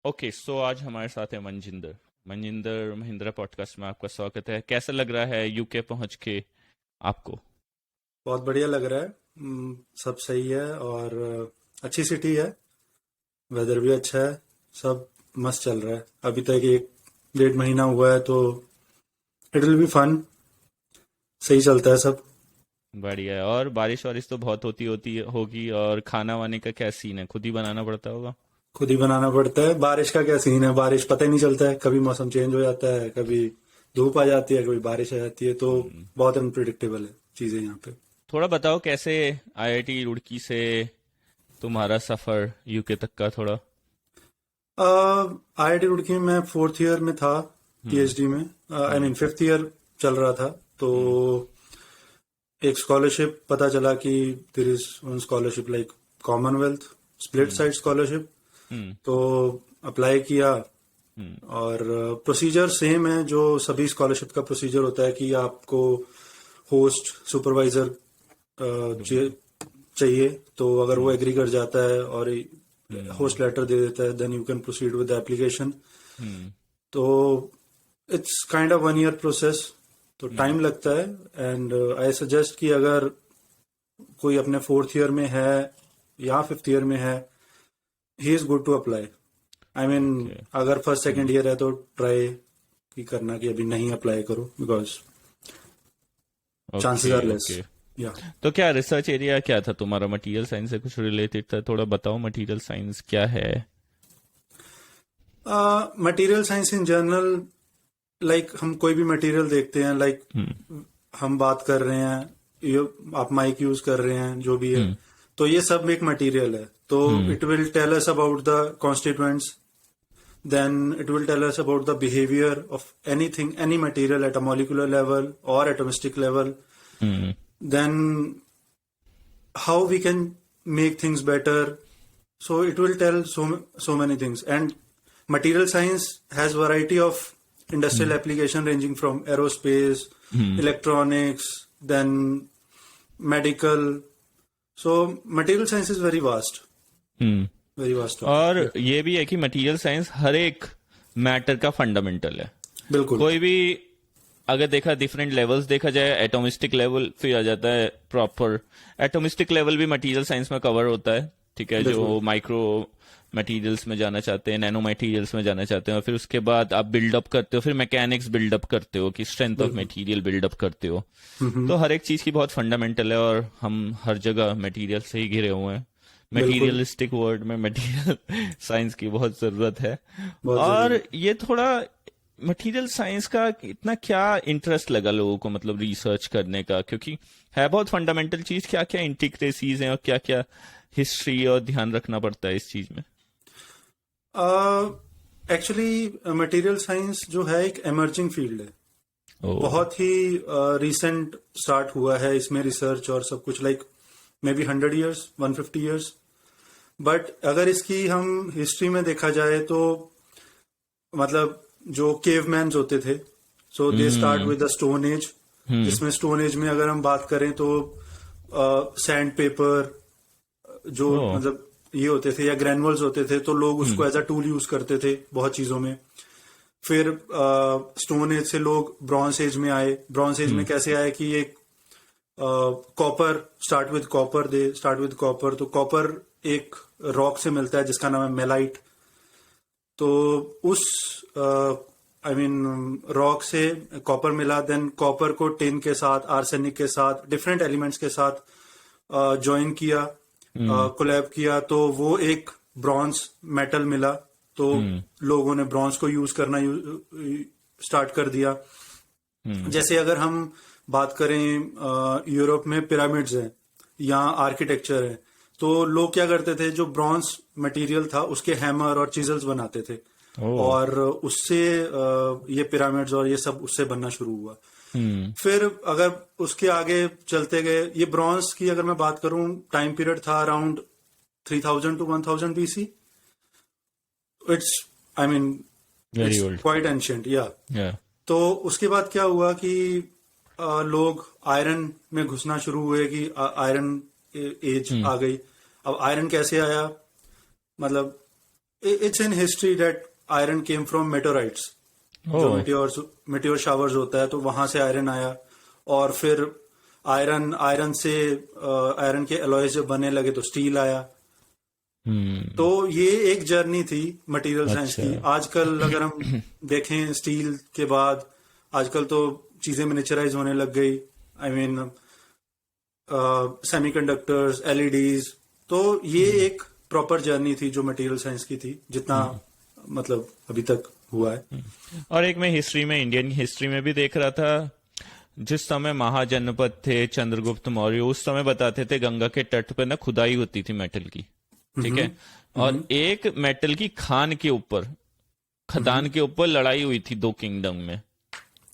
Okay so आज हमारे साथ है मनजिंदर। मनजिंदर महिंद्रा पॉडकास्ट में आपका स्वागत है। कैसा लग रहा है यूके पहुंच के आपको? बहुत बढ़िया लग रहा है। सब सही है और अच्छी सिटी है। वेदर भी अच्छा है। सब मस्त चल रहा है। अभी तक एक डेढ़ महीना हुआ है तो इट विल बी फन। सही चलता है सब। बढ़िया है। और बारिश वारिश तो बहुत होती होती होगी, और खाना वाने का क्या सीन है? खुद ही बनाना पड़ता होगा। खुद ही बनाना पड़ता है। बारिश का क्या सीन है, बारिश पता ही नहीं चलता है। कभी मौसम चेंज हो जाता है, कभी धूप आ जाती है, कभी बारिश आ जाती है, तो हम्म, बहुत अनप्रिडिक्टेबल है चीजें यहाँ पे। थोड़ा बताओ कैसे आईआईटी रुड़की से तुम्हारा सफर यूके तक का थोड़ा। आईआईटी रुड़की में मैं फोर्थ ईयर में था। हम्म। पीएचडी में आई हम्म। मीन फिफ्थ ईयर चल रहा था। तो हम्म। एक स्कॉलरशिप पता चला कि there is one scholarship like Commonwealth split hmm. Site scholarship. Hmm. तो अप्लाई किया। हम्म। और प्रोसीजर सेम है जो सभी स्कॉलरशिप का प्रोसीजर होता है कि आपको होस्ट सुपरवाइजर ढूंढना। चाहिए। तो अगर वो हम्म। एग्री कर जाता है और हम्म। होस्ट लेटर दे देता है, then you can proceed with the application. Hmm. तो it's kind of 1 year process. तो हम्म। टाइम लगता है। एंड आई सजेस्ट कि अगर कोई अपने फोर्थ ईयर में है या फिफ्थ ईयर में है, he is good to apply. I mean okay. अगर फर्स्ट हम्म। सेकेंड ईयर है तो ट्राई की करना कि अभी नहीं अप्लाई करो, because okay. Chances are less. Okay. या तो क्या रिसर्च एरिया क्या था तुम्हारा? मटेरियल साइंस से कुछ रिलेटेड था? थोड़ा बताओ मटेरियल साइंस क्या है। Material science in general, like हम कोई भी मटेरियल देखते हैं, लाइक हम्म। हम बात कर रहे हैं, ये आप माइक यूज कर रहे हैं, जो भी है, हम्म। तो ये सब एक मटेरियल है। तो hmm. It will tell us about the constituents, then it will tell us about the behavior of anything, any material at a molecular level or atomistic level. Hmm. Then how we can make things better. So it will tell so many things. And material science has variety of industrial hmm. application ranging from aerospace, hmm. electronics, then medical. So material science is very vast, hmm. very vast topic. और Yeah, ये भी है कि material science हर एक matter का fundamental है। बिल्कुल कोई भी अगर देखा, डिफरेंट लेवल्स देखा जाए, एटॉमिस्टिक लेवल फिर आ जाता है प्रॉपर। एटॉमिस्टिक लेवल भी मटेरियल साइंस में कवर होता है, ठीक है, बिल्कुल जो माइक्रो मटेरियल्स में जाना चाहते हैं, नैनो मटेरियल्स में जाना चाहते हैं, और फिर उसके बाद आप बिल्डअप करते हो, फिर मैकेनिक्स बिल्डअप करते हो कि स्ट्रेंथ ऑफ बिल्कुल। मटेरियल बिल्डअप करते हो। हम्म। तो हर एक चीज की बहुत फंडामेंटल है, और हम हर जगह मटेरियल से ही घिरे हुए हैं। बिल्कुल मटेरियलिस्टिक वर्ल्ड में मटेरियल साइंस की बहुत जरूरत है। बहुत जरूरी और है। ये थोड़ा मटेरियल साइंस का इतना क्या इंटरेस्ट लगा लोगों को, मतलब रिसर्च करने का? क्योंकि है बहुत फंडामेंटल चीज। क्या क्या इंटिग्रेसीज हैं और क्या क्या हिस्ट्री और ध्यान रखना पड़ता है इस चीज में? एक्चुअली मटेरियल साइंस जो है एक एमर्जिंग फील्ड है। ओ। बहुत ही रिसेंट स्टार्ट हुआ है इसमें रिसर्च और सब कुछ, like may be 100 years 150 years. But अगर इसकी हम हिस्ट्री में देखा जाए तो मतलब जो केवमैन्स होते थे, so they start hmm. With the stone age. Hmm. जिसमें स्टोन एज में अगर हम बात करें तो सैंड पेपर जो ओ। मतलब ये होते थे, या ग्रेनुअल्स होते थे, तो लोग हम्म। उसको एज अ टूल यूज करते थे बहुत चीजों में। फिर स्टोन एज से लोग ब्रॉन्ज एज में आए। ब्रॉन्ज एज में हम्म। कैसे आए कि एक copper, start with copper, they start with copper. तो कॉपर एक रॉक से मिलता है जिसका नाम है मेलाइट। तो उस आई मीन रॉक से कॉपर मिला, देन कॉपर को टिन के साथ, आर्सेनिक के साथ, डिफरेंट एलिमेंट्स के साथ ज्वाइन किया, हम्म। कोलैब किया, तो वो एक ब्रॉन्ज मेटल मिला। तो हम्म। लोगों ने ब्रॉन्ज को यूज करना स्टार्ट कर दिया। हम्म। जैसे अगर हम बात करें, यूरोप में पिरामिड्स हैं या आर्किटेक्चर है, तो लोग क्या करते थे, जो ब्रॉन्ज मटेरियल था उसके हैमर और चिजल्स बनाते थे। ओ। और उससे ये पिरामिड्स और ये सब उससे बनना शुरू हुआ। हम्म। फिर अगर उसके आगे चलते गए, ये ब्रॉन्ज की अगर मैं बात करूं, टाइम पीरियड था around 3000 to 1000 BC। It's I mean very it's old. Quite ancient, yeah. Yeah. तो उसके बाद क्या हुआ कि लोग आयरन में घुसना शुरू हुए कि आयरन एज हम्म। आ गई। अब आयरन कैसे आया, मतलब It's in history that iron came from meteorites. जो meteor showers होता है तो वहां से आयरन आया, और फिर आयरन से आयरन के अलॉयज जब बनने लगे तो स्टील आया. तो ये एक जर्नी थी मटेरियल साइंस की. आजकल अगर हम देखें स्टील के बाद आजकल तो चीजें मिनिचराइज होने लग गई. I mean semiconductors, LEDs. तो ये एक प्रॉपर जर्नी थी जो मटेरियल साइंस की थी, जितना मतलब अभी तक हुआ है. और एक मैं हिस्ट्री में, इंडियन हिस्ट्री में भी देख रहा था, जिस समय महाजनपद थे चंद्रगुप्त मौर्य, उस समय बताते थे गंगा के तट पे ना खुदाई होती थी मेटल की. ठीक है. और एक मेटल की खदान के ऊपर लड़ाई हुई थी 2 किंगडम में.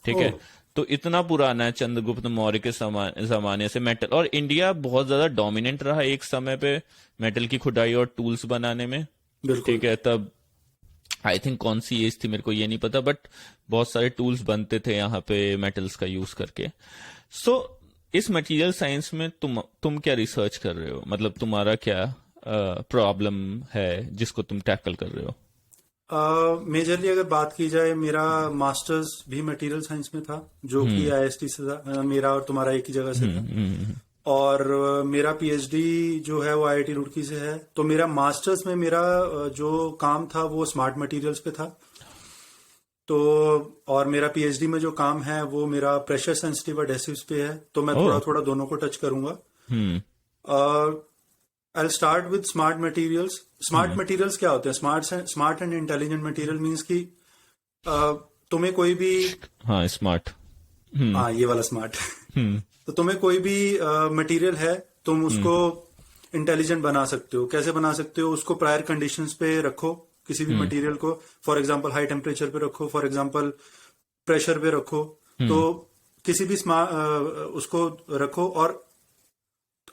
ठीक है. तो इतना पुराना है चंद्रगुप्त मौर्य के जमाने से मेटल. और इंडिया बहुत ज्यादा डोमिनेंट रहा एक समय पे मेटल की खुदाई और टूल्स बनाने में. ठीक है. तब आई थिंक कौन सी एज थी मेरे को ये नहीं पता, बट बहुत सारे टूल्स बनते थे यहाँ पे मेटल्स का यूज करके. सो इस मटेरियल साइंस में तुम क्या रिसर्च कर रहे हो? मतलब तुम्हारा क्या प्रॉब्लम है जिसको तुम टैकल कर रहे हो? मेजरली अगर बात की जाए, मेरा मास्टर्स भी मटेरियल साइंस में था, जो कि आईएसटी से था. मेरा और तुम्हारा एक ही जगह से था. और मेरा पीएचडी जो है वो आईआईटी रुड़की से है. तो मेरा मास्टर्स में मेरा जो काम था वो स्मार्ट मटेरियल्स पे था. तो और मेरा पीएचडी में जो काम है वो मेरा प्रेशर सेंसिटिव एडेसिव्स पे है. तो मैं थोड़ा थोड़ा दोनों को टच करूंगा. I'll start with smart materials. Smart materials क्या होते हैं? Smart and intelligent material means कि तुम्हें कोई भी, हाँ स्मार्ट, हाँ ये वाला स्मार्ट. तो तुम्हें कोई भी मटेरियल है, तुम उसको इंटेलिजेंट बना सकते हो. कैसे बना सकते हो? उसको प्रायर कंडीशंस पे रखो, किसी भी मटेरियल को. फॉर एग्जांपल हाई टेम्परेचर पे रखो, फॉर एग्जांपल प्रेशर पे रखो. तो किसी भी उसको रखो, और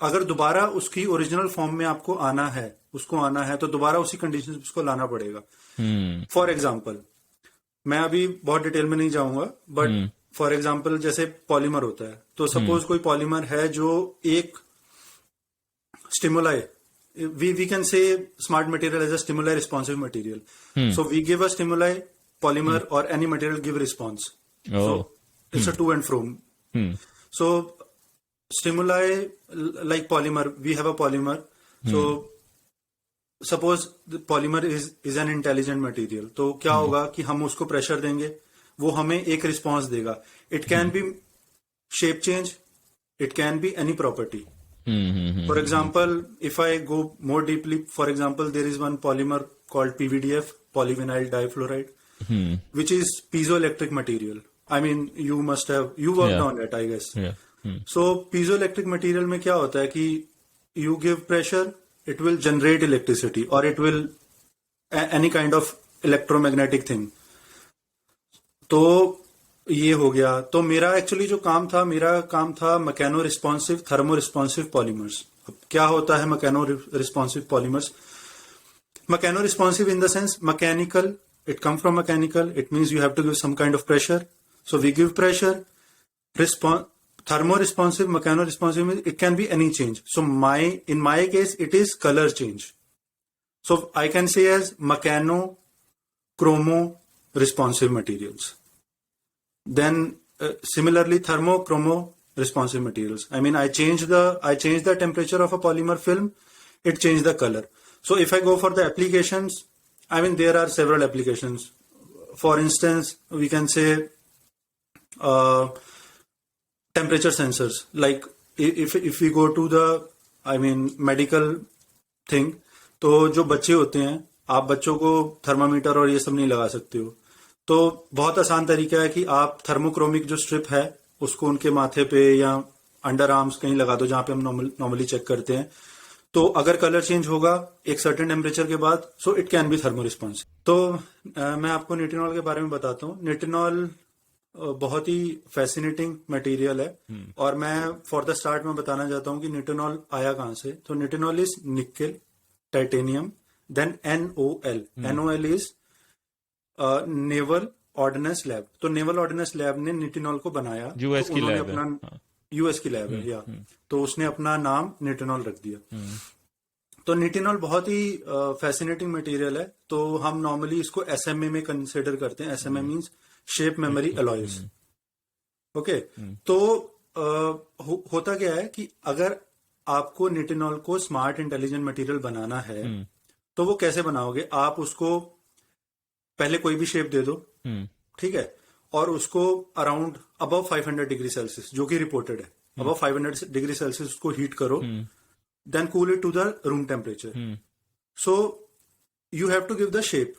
अगर दोबारा उसकी ओरिजिनल फॉर्म में आपको आना है तो दोबारा उसी कंडीशन उसको लाना पड़ेगा. फॉर एग्जांपल, मैं अभी बहुत डिटेल में नहीं जाऊंगा, बट फॉर एग्जांपल जैसे पॉलीमर होता है, तो सपोज कोई पॉलीमर है जो एक stimuli, we can say smart material as a stimuli responsive material. So we give a stimuli, polymer or any material give response. So it's a to and fro. So stimuli like polymer, we have a polymer. So suppose the polymer is an intelligent material. तो क्या होगा कि हम उसको pressure देंगे, वो हमें एक रिस्पॉन्स देगा. It can be shape change, it can be any property. For example, if I go more deeply, for example there is one polymer called PVDF, polyvinyl difluoride, which is piezoelectric material. I mean, you worked on it, I guess. So piezoelectric material में क्या होता है कि you give pressure, it will generate electricity, or it will any kind of electromagnetic thing. तो ये हो गया. तो मेरा एक्चुअली जो काम था mechano responsive, thermo responsive polymers. अब क्या होता है mechano responsive polymers? Mechano responsive in the sense mechanical, it come from mechanical, it means you have to give some kind of pressure. So we give pressure. Thermo-responsive, mechano-responsive means it can be any change. So in my case, it is color change. So I can say as mechano-chromo-responsive materials. Then similarly, thermo-chromo-responsive materials. I mean, I change the temperature of a polymer film, it change the color. So if I go for the applications, I mean, there are several applications. For instance, we can say temperature sensors. Like if we go to the, I mean, medical thing, तो जो बच्चे होते हैं, आप बच्चों को thermometer और ये सब नहीं लगा सकते हो. तो बहुत आसान तरीका है कि आप थर्मोक्रोमिक जो स्ट्रिप है उसको उनके माथे पे या अंडर आर्म्स कहीं लगा दो, जहां पे हम नॉर्मली चेक करते हैं. तो अगर कलर चेंज होगा एक सर्टेन टेम्परेचर के बाद, so it can be thermo response. तो मैं आपको निटिनॉल के बारे में बताता हूँ. निटिनॉल बहुत ही फैसिनेटिंग मटेरियल है. और मैं फॉर द स्टार्ट में बताना चाहता हूँ कि निटिनॉल आया कहाँ से. तो nitinol is nickel, titanium, then NOL is naval ordnance lab. तो नेवल ऑर्डिनेंस लैब ने निटिनॉल को बनाया. यूएस तो की उन्होंने लैब अपना यूएस की लैब है, या तो उसने अपना नाम निटिनॉल रख दिया. तो निटिनॉल बहुत ही फैसिनेटिंग मटेरियल है। तो हम नॉर्मली इसको एसएमए में कंसिडर करते हैं। SMA means shape memory alloys. Okay, तो होता क्या है कि अगर आपको निटिनॉल को स्मार्ट इंटेलिजेंट मटेरियल बनाना है तो वो कैसे बनाओगे? आप उसको पहले कोई भी शेप दे दो, ठीक है, और उसको अराउंड अबव 500 डिग्री सेल्सियस, जो कि रिपोर्टेड है, अबव 500 डिग्री सेल्सियस उसको हीट करो, then cool it to the room temperature. So you have to give the shape.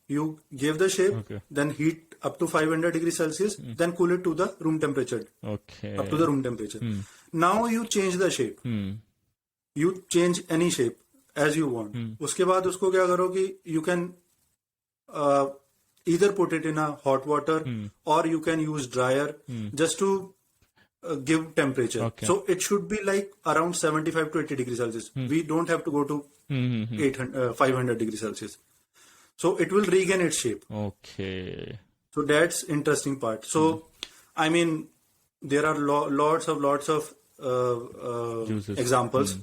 You gave the shape, Okay. then heat up to 500 degrees Celsius, then cool it to the room temperature, Okay. up to the room temperature. Now you change the shape. You change any shape as you want. उसके बाद उसको क्या करो कि you can either put it in a hot water or you can use dryer just to give temperature. Okay. So it should be like around 75 to 80 degrees Celsius. We don't have to go to 500 degrees Celsius. So it will regain its shape. Okay. So that's interesting part. So I mean, there are lots of Juices. examples.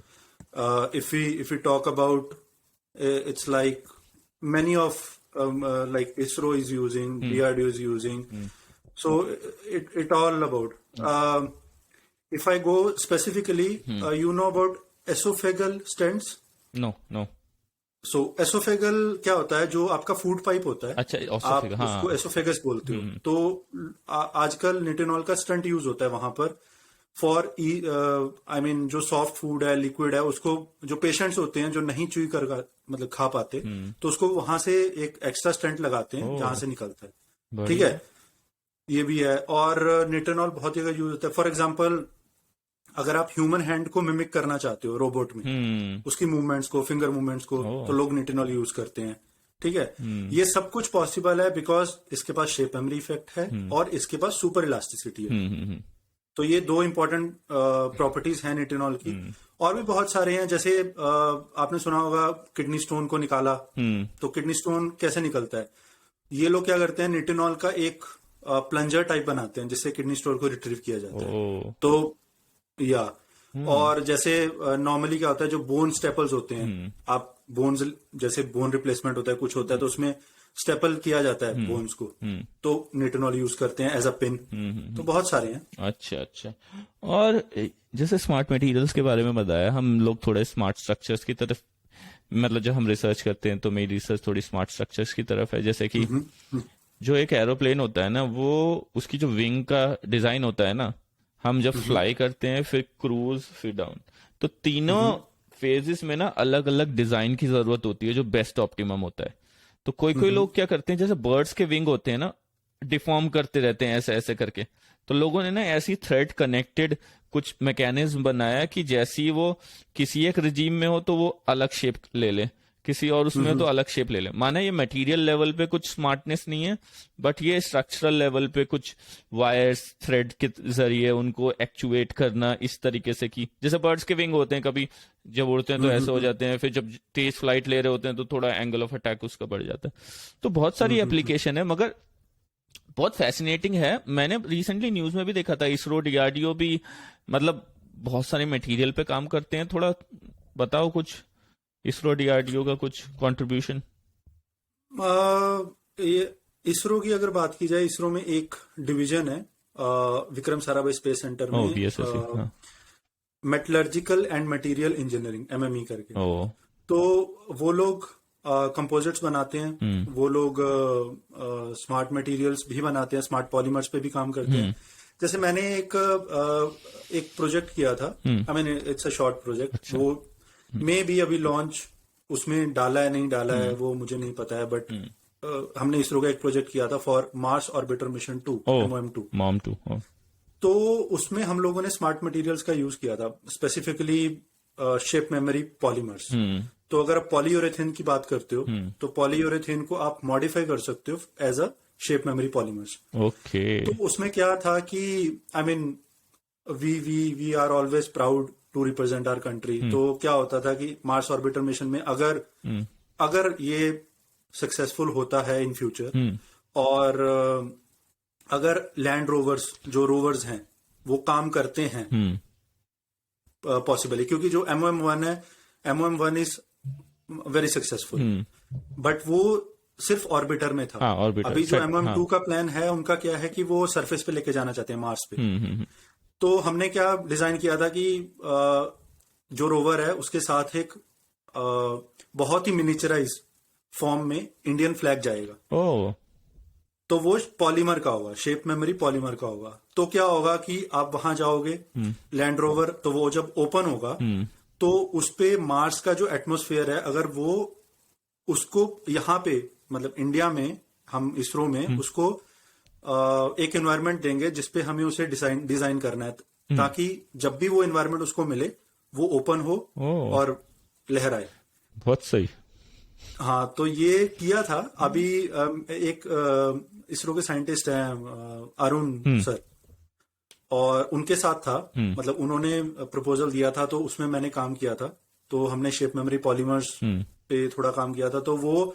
If we talk about, it's like many of like ISRO is using, DRDO is using. So it all about. If I go specifically, you know about esophageal stents. No. So oesophageal क्या होता है? जो आपका food pipe होता है, अच्छा, आप esophagus, हाँ। उसको एसोफेगस बोलते हो। तो आजकल निटिनॉल का स्टंट यूज होता है वहां पर फॉर आई मीन जो सॉफ्ट फूड है, लिक्विड है, उसको जो पेशेंट्स होते हैं जो नहीं च्यूई कर मतलब खा पाते, तो उसको वहां से एक एक्स्ट्रा स्टंट लगाते हैं जहां से निकलता है। ठीक है, ये भी है। और निटिनॉल बहुत जगह यूज होता है। फॉर एग्जाम्पल, अगर आप ह्यूमन हैंड को मिमिक करना चाहते हो रोबोट में, उसकी मूवमेंट्स को, फिंगर मूवमेंट्स को, तो लोग निटिनॉल यूज करते हैं। ठीक है, ये सब कुछ पॉसिबल है बिकॉज इसके पास शेप मेमोरी इफेक्ट है और इसके पास सुपर इलास्टिसिटी है। तो ये दो इंपॉर्टेंट प्रॉपर्टीज हैं निटिनॉल की। और भी बहुत सारे हैं, जैसे आपने सुना होगा किडनी स्टोन को निकाला, तो किडनी स्टोन कैसे निकलता है? ये लोग क्या करते हैं, निटिनॉल का एक प्लंजर टाइप बनाते हैं जिससे किडनी स्टोन को रिट्रीव किया जाता है। तो और जैसे नॉर्मली क्या होता है, जो बोन स्टेपल्स होते हैं, आप बोन्स जैसे बोन रिप्लेसमेंट होता है, कुछ होता है, तो उसमें स्टेपल किया जाता है बोन्स को, तो निटिनॉल यूज करते हैं एज अ पिन। तो बहुत सारे हैं। अच्छा। और जैसे स्मार्ट मटेरियल्स के बारे में बताया, हम लोग थोड़े स्मार्ट स्ट्रक्चर्स की तरफ, मतलब जब हम रिसर्च करते हैं तो मेरी रिसर्च थोड़ी स्मार्ट स्ट्रक्चर्स की तरफ है। जैसे कि जो एक एरोप्लेन होता है ना, वो उसकी जो विंग का डिजाइन होता है ना, हम जब फ्लाई करते हैं, फिर क्रूज, फिर डाउन, तो तीनों फेजेस में ना अलग अलग डिजाइन की जरूरत होती है जो बेस्ट ऑप्टिमम होता है। तो कोई लोग क्या करते हैं, जैसे बर्ड्स के विंग होते हैं ना, डिफॉर्म करते रहते हैं ऐसे ऐसे करके। तो लोगों ने ना ऐसी थ्रेड कनेक्टेड कुछ मैकेनिज्म बनाया कि जैसी वो किसी एक रिजीम में हो तो वो अलग शेप ले ले, किसी और उसमें तो अलग शेप ले ले। माना ये मटेरियल लेवल पे कुछ स्मार्टनेस नहीं है, बट ये स्ट्रक्चरल लेवल पे कुछ वायर्स, थ्रेड के जरिए उनको एक्चुएट करना इस तरीके से कि जैसे बर्ड्स के विंग होते हैं, कभी जब उड़ते हैं तो ऐसे हो जाते हैं, फिर जब तेज फ्लाइट ले रहे होते हैं तो थोड़ा एंगल ऑफ अटैक उसका बढ़ जाता है। तो बहुत सारी एप्लीकेशन है, मगर बहुत फैसिनेटिंग है। मैंने रिसेंटली न्यूज में भी देखा था, इसरो, डीआरडीओ भी मतलब बहुत सारे मटेरियल पे काम करते हैं। थोड़ा बताओ कुछ इसरो, डीआरडीओ का कुछ कंट्रीब्यूशन। इसरो की अगर बात की जाए, इसरो में एक डिवीजन है विक्रम साराभाई स्पेस सेंटर में, metallurgical and material engineering, MME करके। तो वो लोग कंपोजिट्स बनाते हैं, वो लोग स्मार्ट मटेरियल्स भी बनाते हैं, स्मार्ट पॉलीमर्स पे भी काम करते हैं। जैसे मैंने एक प्रोजेक्ट किया था, I mean it's a short project, वो मे भी अभी लॉन्च उसमें डाला है नहीं डाला है वो मुझे नहीं पता है, बट हमने इसरो का एक प्रोजेक्ट किया था for Mars orbiter mission 2, MOM2। तो उसमें हम लोगों ने स्मार्ट मटेरियल्स का यूज किया था, स्पेसिफिकली शेप मेमोरी पॉलीमर्स। तो अगर आप पॉलीयूरेथेन की बात करते हो, तो पॉलीयूरेथेन को आप मॉडिफाई कर सकते हो as a shape memory polymers. Okay. तो उसमें क्या था कि I mean we are always proud to represent our country. तो क्या होता था कि मार्स ऑर्बिटर मिशन में अगर ये सक्सेसफुल होता है इन फ्यूचर, और अगर लैंड रोवर्स, जो रोवर्स हैं, वो काम करते हैं पॉसिबली, क्योंकि जो MOM1 है, MOM1 is very successful, but वो सिर्फ ऑर्बिटर में था। हाँ, ऑर्बिटर अभी जो सेट, MM2 हाँ। का प्लान है उनका क्या है कि वो सरफेस पे लेके जाना चाहते हैं, मार्स पे। हम्म। तो हमने क्या डिजाइन किया था कि जो रोवर है उसके साथ एक बहुत ही मिनिचराइज फॉर्म में इंडियन फ्लैग जाएगा। ओ, तो वो पॉलीमर का होगा, शेप मेमोरी पॉलीमर का होगा। तो क्या होगा कि आप वहां जाओगे लैंड रोवर, तो वो जब ओपन होगा तो उस पे मार्स का जो एटमॉस्फेयर है, अगर वो उसको यहाँ पे मतलब इंडिया में, हम इसरो में उसको एक एनवायरनमेंट देंगे जिसपे हमें उसे डिजाइन करना है, ताकि जब भी वो एनवायरनमेंट उसको मिले वो ओपन हो ओ, और लहराए। बहुत सही। हाँ, तो ये किया था। अभी एक इसरो के साइंटिस्ट हैं अरुण सर, और उनके साथ था, मतलब उन्होंने प्रपोजल दिया था तो उसमें मैंने काम किया था। तो हमने शेप मेमोरी पॉलीमर्स पे थोड़ा काम किया था, तो वो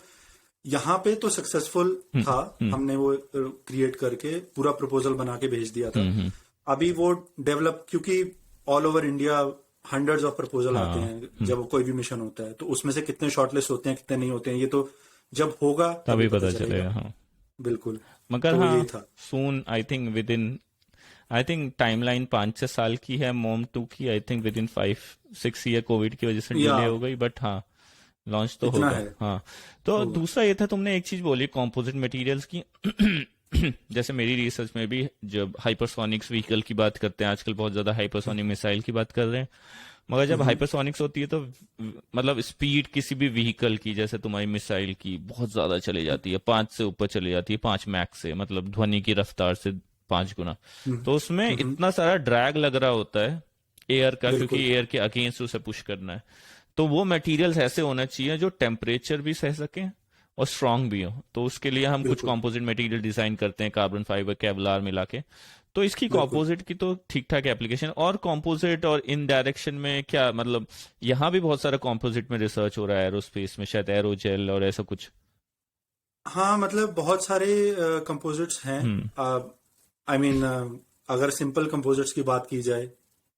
यहाँ पे तो सक्सेसफुल था। हमने वो क्रिएट करके पूरा प्रपोजल बना के भेज दिया था। अभी वो डेवलप, क्योंकि all over India hundreds of proposal आते हैं जब कोई भी मिशन होता है, तो उसमें से कितने शॉर्टलिस्ट होते हैं कितने नहीं होते हैं, ये तो जब होगा तभी पता चलेगा। हाँ, बिल्कुल। मगर तो हाँ, ये था। सून आई थिंक टाइमलाइन 5-6 साल की है मोम 2 की। I think with in 5-6 year Covid की वजह से या डिले हो गई, बट हाँ, लॉन्च तो इतना होगा। है, हाँ, तो होगा। दूसरा ये था, तुमने एक चीज बोली कॉम्पोजिट मटेरियल्स की। जैसे मेरी रिसर्च में भी जब हाइपरसोनिक्स व्हीकल की बात करते हैं, आजकल बहुत ज्यादा हाइपरसोनिक मिसाइल की बात कर रहे हैं, मगर जब हाइपरसोनिक्स होती है तो मतलब स्पीड किसी भी व्हीकल की, जैसे तुम्हारी मिसाइल की, बहुत ज्यादा चली जाती है, 5 से ऊपर चली जाती है, 5 मैक्स से, मतलब ध्वनि की रफ्तार से 5 गुना। तो उसमें इतना सारा ड्रैग लग रहा होता है एयर का, क्योंकि बिल्कुल एयर के अगेंस्ट उसे पुश करना है। तो वो मटेरियल्स ऐसे होना चाहिए जो टेम्परेचर भी सह सके और स्ट्रांग भी हो। तो उसके लिए हम कुछ बिल्कुल कंपोजिट मटेरियल डिजाइन करते हैं, कार्बन फाइबर, केवलार मिला के। तो इसकी बिल्कुल। कंपोजिट की तो ठीक ठाक एप्लीकेशन। और कंपोजिट और इन डायरेक्शन में क्या मतलब, यहाँ भी बहुत सारा कंपोजिट में रिसर्च हो रहा है एरोस्पेस में, शायद एरोजेल और ऐसा कुछ। हाँ, मतलब बहुत सारे कंपोजिट्स हैं। हम्म। आई मीन अगर सिंपल कंपोजिट्स की बात की जाए,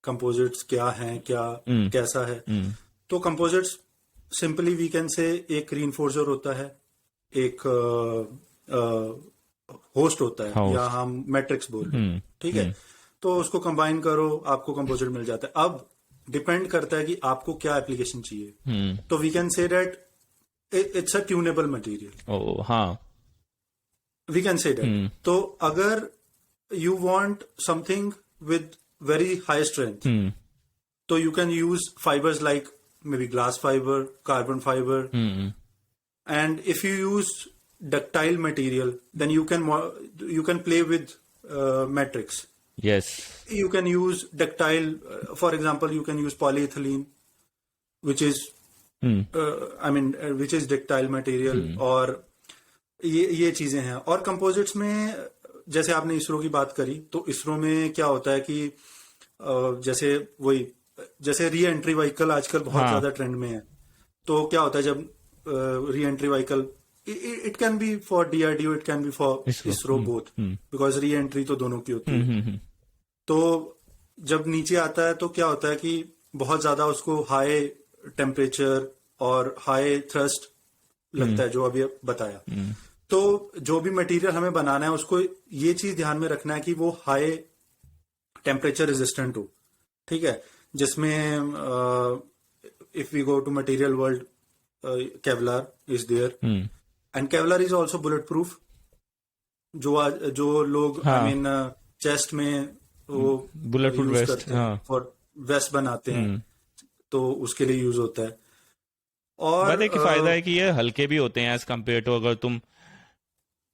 कंपोजिट्स क्या हैं, क्या हम्म। कैसा है, हम्म। तो कंपोजिट्स सिंपली वी कैन से एक रीइंफोर्सर होता है, एक होस्ट होता है, या हाउस। हम मैट्रिक्स बोल लें। हम्म। ठीक है, हम्म। तो उसको कंबाइन करो, आपको कंपोजिट मिल जाता है। अब डिपेंड करता है कि आपको क्या एप्लीकेशन चाहिए। हम्म। तो we can say that it's a tunable material, oh, हाँ। We can say that. Hmm. तो अगर you want something with very high strength, hmm. so you can use fibers like maybe glass fiber, carbon fiber, hmm. and if you use ductile material, then you can play with matrix. Yes. You can use ductile, for example, you can use polyethylene, which is hmm. which is ductile material, और ये चीजें हैं। और composites में जैसे आपने इसरो की बात करी, तो इसरो में क्या होता है कि जैसे री एंट्री व्हीकल आजकल बहुत हाँ। ज्यादा ट्रेंड में है। तो क्या होता है जब re entry vehicle, it can be for DRDO, it can be for ISRO both, because re entry तो दोनों की होती है। तो जब नीचे आता है तो क्या होता है कि बहुत ज्यादा उसको हाई टेम्परेचर और हाई थ्रस्ट लगता है, जो अभी बताया। तो जो भी मटेरियल हमें बनाना है उसको ये चीज ध्यान में रखना है कि वो हाई टेम्परेचर रेजिस्टेंट हो। ठीक है, जिसमें if we go to material world, Kevlar is there, and Kevlar is also bullet proof. जो लोग हाँ। आई मीन चेस्ट में वो बुलेट प्रूफ यूज वेस्ट। करते हैं, हाँ। फॉर वेस्ट बनाते हैं, तो उसके लिए यूज होता है। और बात है कि फायदा है कि ये हल्के भी होते हैं एज कम्पेयर टू अगर तुम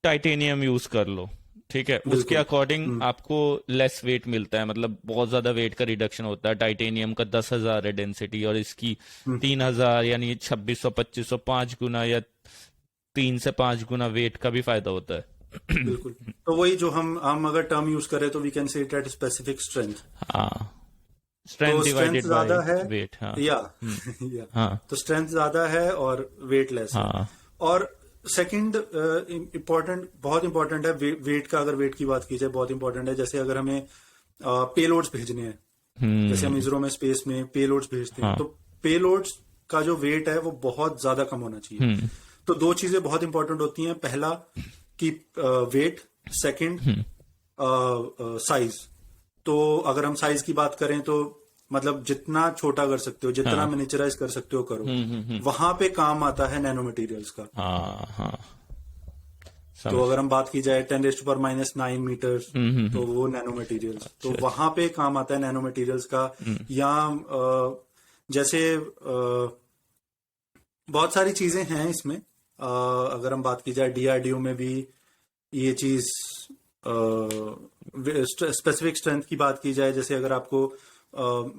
टाइटेनियम यूज कर लो। ठीक है, उसके अकॉर्डिंग आपको लेस वेट मिलता है, मतलब बहुत ज्यादा वेट का रिडक्शन होता है। टाइटेनियम का 10,000 है डेंसिटी, और इसकी 3,000, यानी 2600-2500, 5 गुना या 3 से 5 गुना वेट का भी फायदा होता है। बिल्कुल। तो वही जो हम अगर टर्म यूज करें तो we can say it at specific strength. हाँ, तो स्ट्रेंथ स्ट्रेंथ डिवाइडेड ज्यादा है, बाय वेट। हाँ। या हाँ। तो स्ट्रेंथ ज्यादा है और वेट लेस है। हाँ। और सेकंड बहुत इंपॉर्टेंट है वेट का। अगर वेट की बात की जाए, बहुत इंपॉर्टेंट है। जैसे अगर हमें पेलोड्स भेजने हैं, जैसे हम इसरो में स्पेस में पेलोड्स भेजते हैं, तो पेलोड्स का जो वेट है वो बहुत ज्यादा कम होना चाहिए। तो दो चीजें बहुत इंपॉर्टेंट होती हैं, पहला कि वेट, सेकंड साइज। तो अगर हम साइज की बात करें तो मतलब जितना छोटा कर सकते हो, जितना मिनिचराइज कर सकते हो करो। वहां पे काम आता है नैनो मटेरियल्स का। हाँ हाँ, तो अगर हम बात की जाए 10⁻⁹ मीटर, तो वो नैनो मटेरियल्स, तो वहां पे काम आता है नैनो मटेरियल्स का। या जैसे बहुत सारी चीजें हैं इसमें। अगर हम बात की जाए DRDO में भी ये चीज, स्पेसिफिक स्ट्रेंथ की बात की जाए, जैसे अगर आपको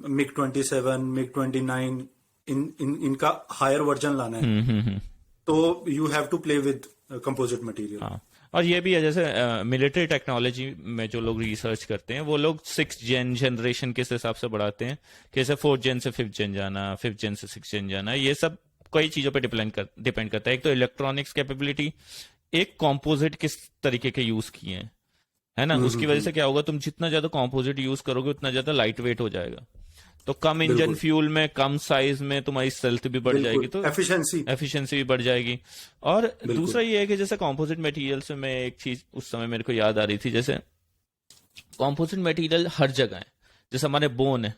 MiG-27, MiG-29 इनका हायर वर्जन लाना है, तो you have to play with composite material. हाँ, और ये भी है जैसे मिलिट्री टेक्नोलॉजी में जो लोग रिसर्च करते हैं वो लोग 6th जनरेशन के हिसाब से बढ़ाते हैं, कैसे 4th जेन से 5th जेन जाना, 5th जेन से 6th जेन जाना, ये सब कई चीजों पे डिपेंड करता है। एक तो इलेक्ट्रॉनिक्स कैपेबिलिटी, एक कॉम्पोजिट किस तरीके के यूज किए हैं, है ना। उसकी वजह से क्या होगा, तुम जितना ज्यादा कॉम्पोजिट यूज करोगे उतना ज्यादा लाइट वेट हो जाएगा, तो कम इंजन फ्यूल में, कम साइज में तुम्हारी स्ट्रेंथ भी बढ़ जाएगी, तो एफिशिएंसी भी बढ़ जाएगी। और दूसरा ये है कि जैसे कंपोजिट मटेरियल्स में एक चीज उस समय मेरे को याद आ रही थी, जैसे कंपोजिट मटेरियल हर जगह है। जैसे हमारे बोन है,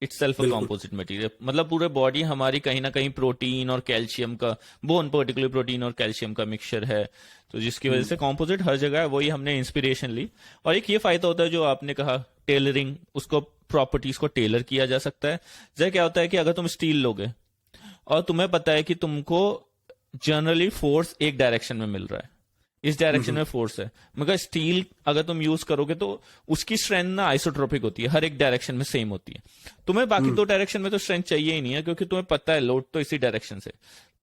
it's self a composite material, मतलब पूरे बॉडी हमारी कहीं ना कहीं प्रोटीन और कैल्शियम का, बोन पर्टिकुलर प्रोटीन और कैल्शियम का मिक्सचर है, तो जिसकी वजह से कंपोजिट हर जगह है। वही हमने इंस्पिरेशन ली। और एक ये फायदा होता है जो आपने कहा, टेलरिंग, उसको प्रॉपर्टीज को टेलर किया जा सकता है। जैसे क्या होता है कि अगर तुम स्टील लोगे और तुम्हें पता है कि तुमको जनरली फोर्स एक डायरेक्शन में मिल रहा है, इस डायरेक्शन में फोर्स है, मगर स्टील अगर तुम यूज करोगे तो उसकी स्ट्रेंथ ना आइसोट्रोपिक होती है, हर एक डायरेक्शन में सेम होती है। तुम्हें बाकी दो डायरेक्शन में तो स्ट्रेंथ चाहिए ही नहीं है, क्योंकि तुम्हें पता है लोड तो इसी डायरेक्शन से।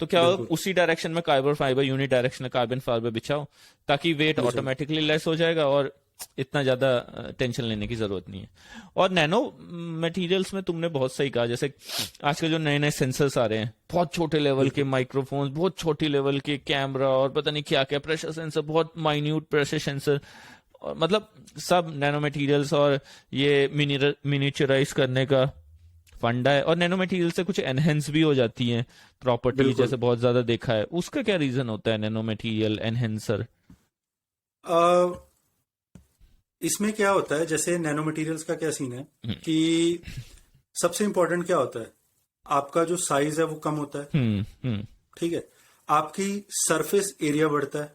तो क्या हो, उसी डायरेक्शन में कार्बन फाइबर, यूनिट डायरेक्शन में कार्बन फाइबर बिछाओ, ताकि वेट ऑटोमेटिकली लेस हो जाएगा और इतना ज्यादा टेंशन लेने की जरूरत नहीं है। और नैनो मटेरियल्स में तुमने बहुत सही कहा, जैसे आजकल जो नए नए सेंसर्स आ रहे हैं, बहुत छोटे लेवल के माइक्रोफोन्स, बहुत छोटी लेवल के कैमरा और पता नहीं क्या क्या, प्रेशर सेंसर, बहुत माइन्यूट प्रेशर सेंसर, और मतलब सब नैनो मटेरियल्स और ये मिनिचराइज करने का फंडा है। और नैनो मटेरियल से कुछ एनहेंस भी हो जाती है प्रॉपर्टी, जैसे बहुत ज्यादा देखा है। उसका क्या रीजन होता है नैनो मटेरियल एनहेंसर? इसमें क्या होता है, जैसे नैनो मटेरियल्स का क्या सीन है कि सबसे इंपॉर्टेंट क्या होता है, आपका जो साइज है वो कम होता है, ठीक है, आपकी सरफेस एरिया बढ़ता है।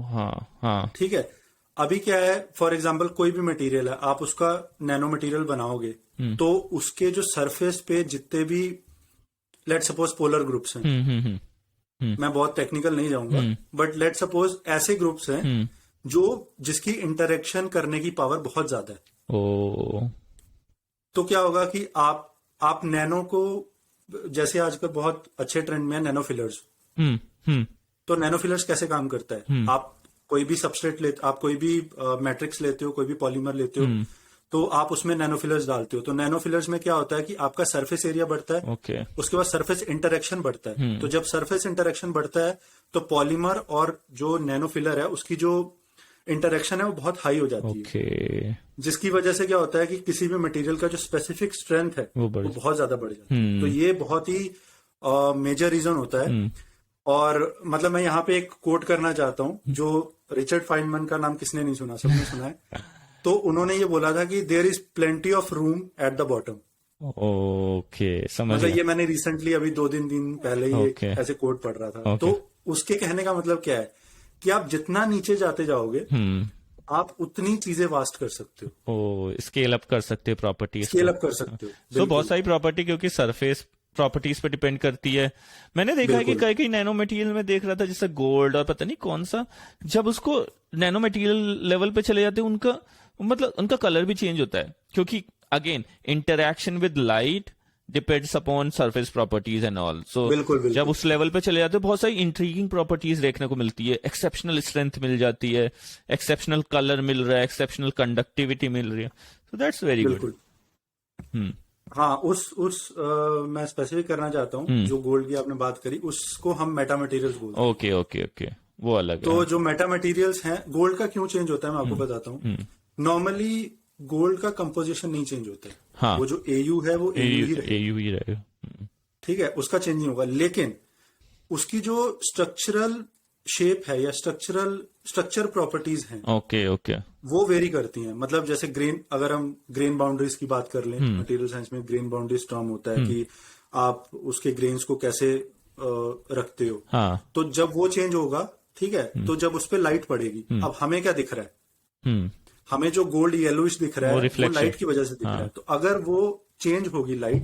हाँ हाँ, ठीक है। अभी क्या है, फॉर एग्जांपल कोई भी मटेरियल है, आप उसका नैनो मटेरियल बनाओगे तो उसके जो सरफेस पे जितने भी, लेट सपोज पोलर ग्रुप्स हैं, मैं बहुत टेक्निकल नहीं जाऊंगा, बट लेट सपोज ऐसे ग्रुप्स हैं जो जिसकी इंटरेक्शन करने की पावर बहुत ज्यादा है। तो क्या होगा कि आप नैनो को, जैसे आजकल बहुत अच्छे ट्रेंड में है नैनो फिलर्स। तो नैनो फिलर्स कैसे काम करता है, आप कोई भी सबस्ट्रेट लेते, आप कोई भी मैट्रिक्स लेते हो, कोई भी पॉलीमर लेते हो, तो आप उसमें नैनो फिलर्स डालते हो। तो नैनो फिलर्स में क्या होता है कि आपका सरफेस एरिया बढ़ता है, उसके बाद सरफेस इंटरेक्शन बढ़ता है। तो जब सरफेस इंटरेक्शन बढ़ता है तो पॉलीमर और जो नैनो फिलर है उसकी जो इंटरेक्शन है वो बहुत हाई हो जाती है, जिसकी वजह से क्या होता है कि किसी भी मटेरियल का जो स्पेसिफिक स्ट्रेंथ है वो बहुत ज्यादा बढ़ जाता है। तो ये बहुत ही मेजर रीजन होता है। और मतलब मैं यहाँ पे एक कोट करना चाहता हूँ, जो रिचर्ड फाइनमैन का नाम किसने नहीं सुना, सबने सुना है। तो उन्होंने ये बोला था कि there is plenty of room at the bottom. समझ मतलब ये मैंने रिसेंटली अभी 2 दिन पहले ही ऐसे कोट पढ़ रहा था। तो उसके कहने का मतलब क्या है कि आप जितना नीचे जाते जाओगे आप उतनी चीजें वास्ट कर सकते हो, स्केल अप कर सकते हो प्रॉपर्टी, स्केल अप कर सकते हो। तो बहुत सारी प्रॉपर्टी क्योंकि सरफेस प्रॉपर्टीज पे डिपेंड करती है। मैंने देखा है कि कई कई नैनो मटेरियल में देख रहा था, जैसे गोल्ड और पता नहीं कौन सा, जब उसको नैनो मटेरियल लेवल पे चले जाते हैं उनका मतलब उनका कलर भी चेंज होता है, क्योंकि again interaction with light depends upon surface properties and all. So जब उस लेवल पे चले जाते हैं बहुत सारी इंट्रीगिंग प्रॉपर्टीज देखने को मिलती है, एक्सेप्शनल स्ट्रेंथ मिल जाती है, एक्सेप्शनल कलर मिल रहा है, एक्सेप्शनल कंडक्टिविटी मिल रही है। So that's very good. हाँ, मैं स्पेसिफिक करना चाहता हूँ, जो गोल्ड की आपने बात करी उसको हम मेटा मटेरियल्स बोलते हैं। ओके, वो अलग तो है। जो मेटा मटेरियल्स हैं, गोल्ड का क्यों चेंज होता है मैं आपको बताता हूँ। नॉर्मली गोल्ड का कंपोजिशन नहीं चेंज होता है। हाँ, वो जो एयू है वो एयू ही रहेगा। ठीक है, उसका चेंज नहीं होगा, लेकिन उसकी जो स्ट्रक्चरल शेप है या स्ट्रक्चर प्रॉपर्टीज हैं ओके ओके वो वेरी करती हैं। मतलब जैसे ग्रेन, अगर हम ग्रेन बाउंड्रीज की बात कर लें, मटेरियल साइंस में ग्रेन बाउंड्रीज टर्म होता है कि आप उसके ग्रेन्स को कैसे रखते हो। हाँ तो जब वो चेंज होगा, ठीक है, तो जब उस पर लाइट पड़ेगी, अब हमें क्या दिख रहा है, हमें जो गोल्ड येलोइश दिख रहा वो है वो reflection। लाइट की वजह से दिख रहा है। तो अगर वो चेंज होगी लाइट,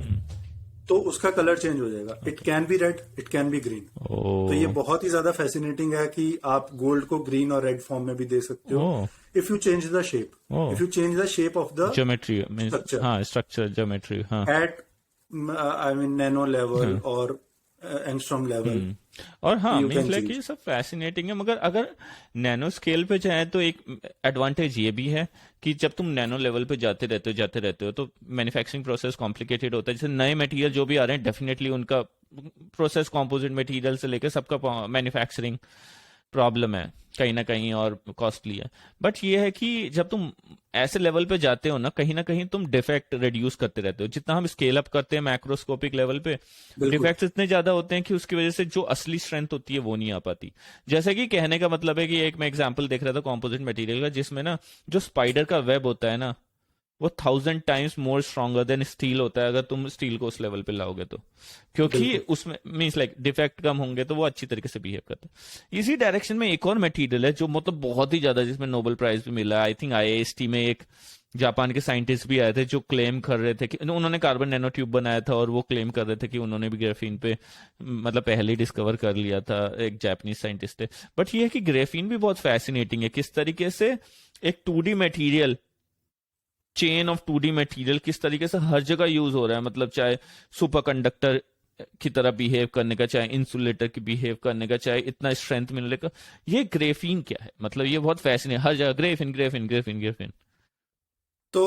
तो उसका कलर चेंज हो जाएगा। It can be red, it can be green. तो ये बहुत ही ज्यादा फैसिनेटिंग है कि आप गोल्ड को ग्रीन और रेड फॉर्म में भी दे सकते हो if you change the shape, if you change the shape of the geometry structure। हाँ स्ट्रक्चर ज्योमेट्री हाँ at I mean nano level और एंगस्ट्रॉम लेवल। और हाँ You means can like choose। ये सब फैसिनेटिंग है, मगर अगर नैनो स्केल पे जाए तो एक एडवांटेज ये भी है कि जब तुम नैनो लेवल पे जाते रहते हो तो मैन्युफैक्चरिंग प्रोसेस कॉम्प्लिकेटेड होता है। जैसे नए मटेरियल जो भी आ रहे हैं डेफिनेटली उनका प्रोसेस कॉम्पोजिट मटेरियल से लेकर सबका मैन्युफैक्चरिंग प्रॉब्लम है कहीं ना कहीं और कॉस्टली है। बट ये है कि जब तुम ऐसे लेवल पे जाते हो ना कहीं तुम डिफेक्ट रिड्यूस करते रहते हो। जितना हम स्केल अप करते हैं मैक्रोस्कोपिक लेवल पे, डिफेक्ट्स इतने ज्यादा होते हैं कि उसकी वजह से जो असली स्ट्रेंथ होती है वो नहीं आ पाती। जैसे कि कहने का मतलब है कि एक मैं एग्जांपल देख रहा था कॉम्पोजिट मटेरियल का, जिसमें ना जो स्पाइडर का वेब होता है ना वो 1000 times more stronger than steel होता है, अगर तुम स्टील को उस लेवल पे लाओगे तो, क्योंकि उसमें मीन्स लाइक डिफेक्ट कम होंगे तो वो अच्छी तरीके से बिहेव करता है। इसी डायरेक्शन में एक और मटेरियल है जो मतलब बहुत ही ज्यादा, जिसमें नोबेल प्राइज भी मिला। आई थिंक IIST में एक जापान के साइंटिस्ट भी आए थे जो क्लेम कर रहे थे कि उन्होंने कार्बन नैनो ट्यूब बनाया था और वो क्लेम कर रहे थे कि उन्होंने भी ग्राफीन पे मतलब पहले ही डिस्कवर कर लिया था। एक जापानीज साइंटिस्ट थे। बट ये है कि ग्राफीन भी बहुत फैसिनेटिंग है, किस तरीके से एक 2D material, chain of 2D material किस तरीके से हर जगह यूज हो रहा है। मतलब चाहे सुपर कंडक्टर की तरह बिहेव करने का, चाहे इंसुलेटर की बिहेव करने का, चाहे इतना स्ट्रेंथ मिलने का, ये ग्रेफीन क्या है, मतलब ये बहुत फैसिनेट, हर जगह ग्रेफीन ग्रेफीन ग्रेफीन ग्रेफीन। तो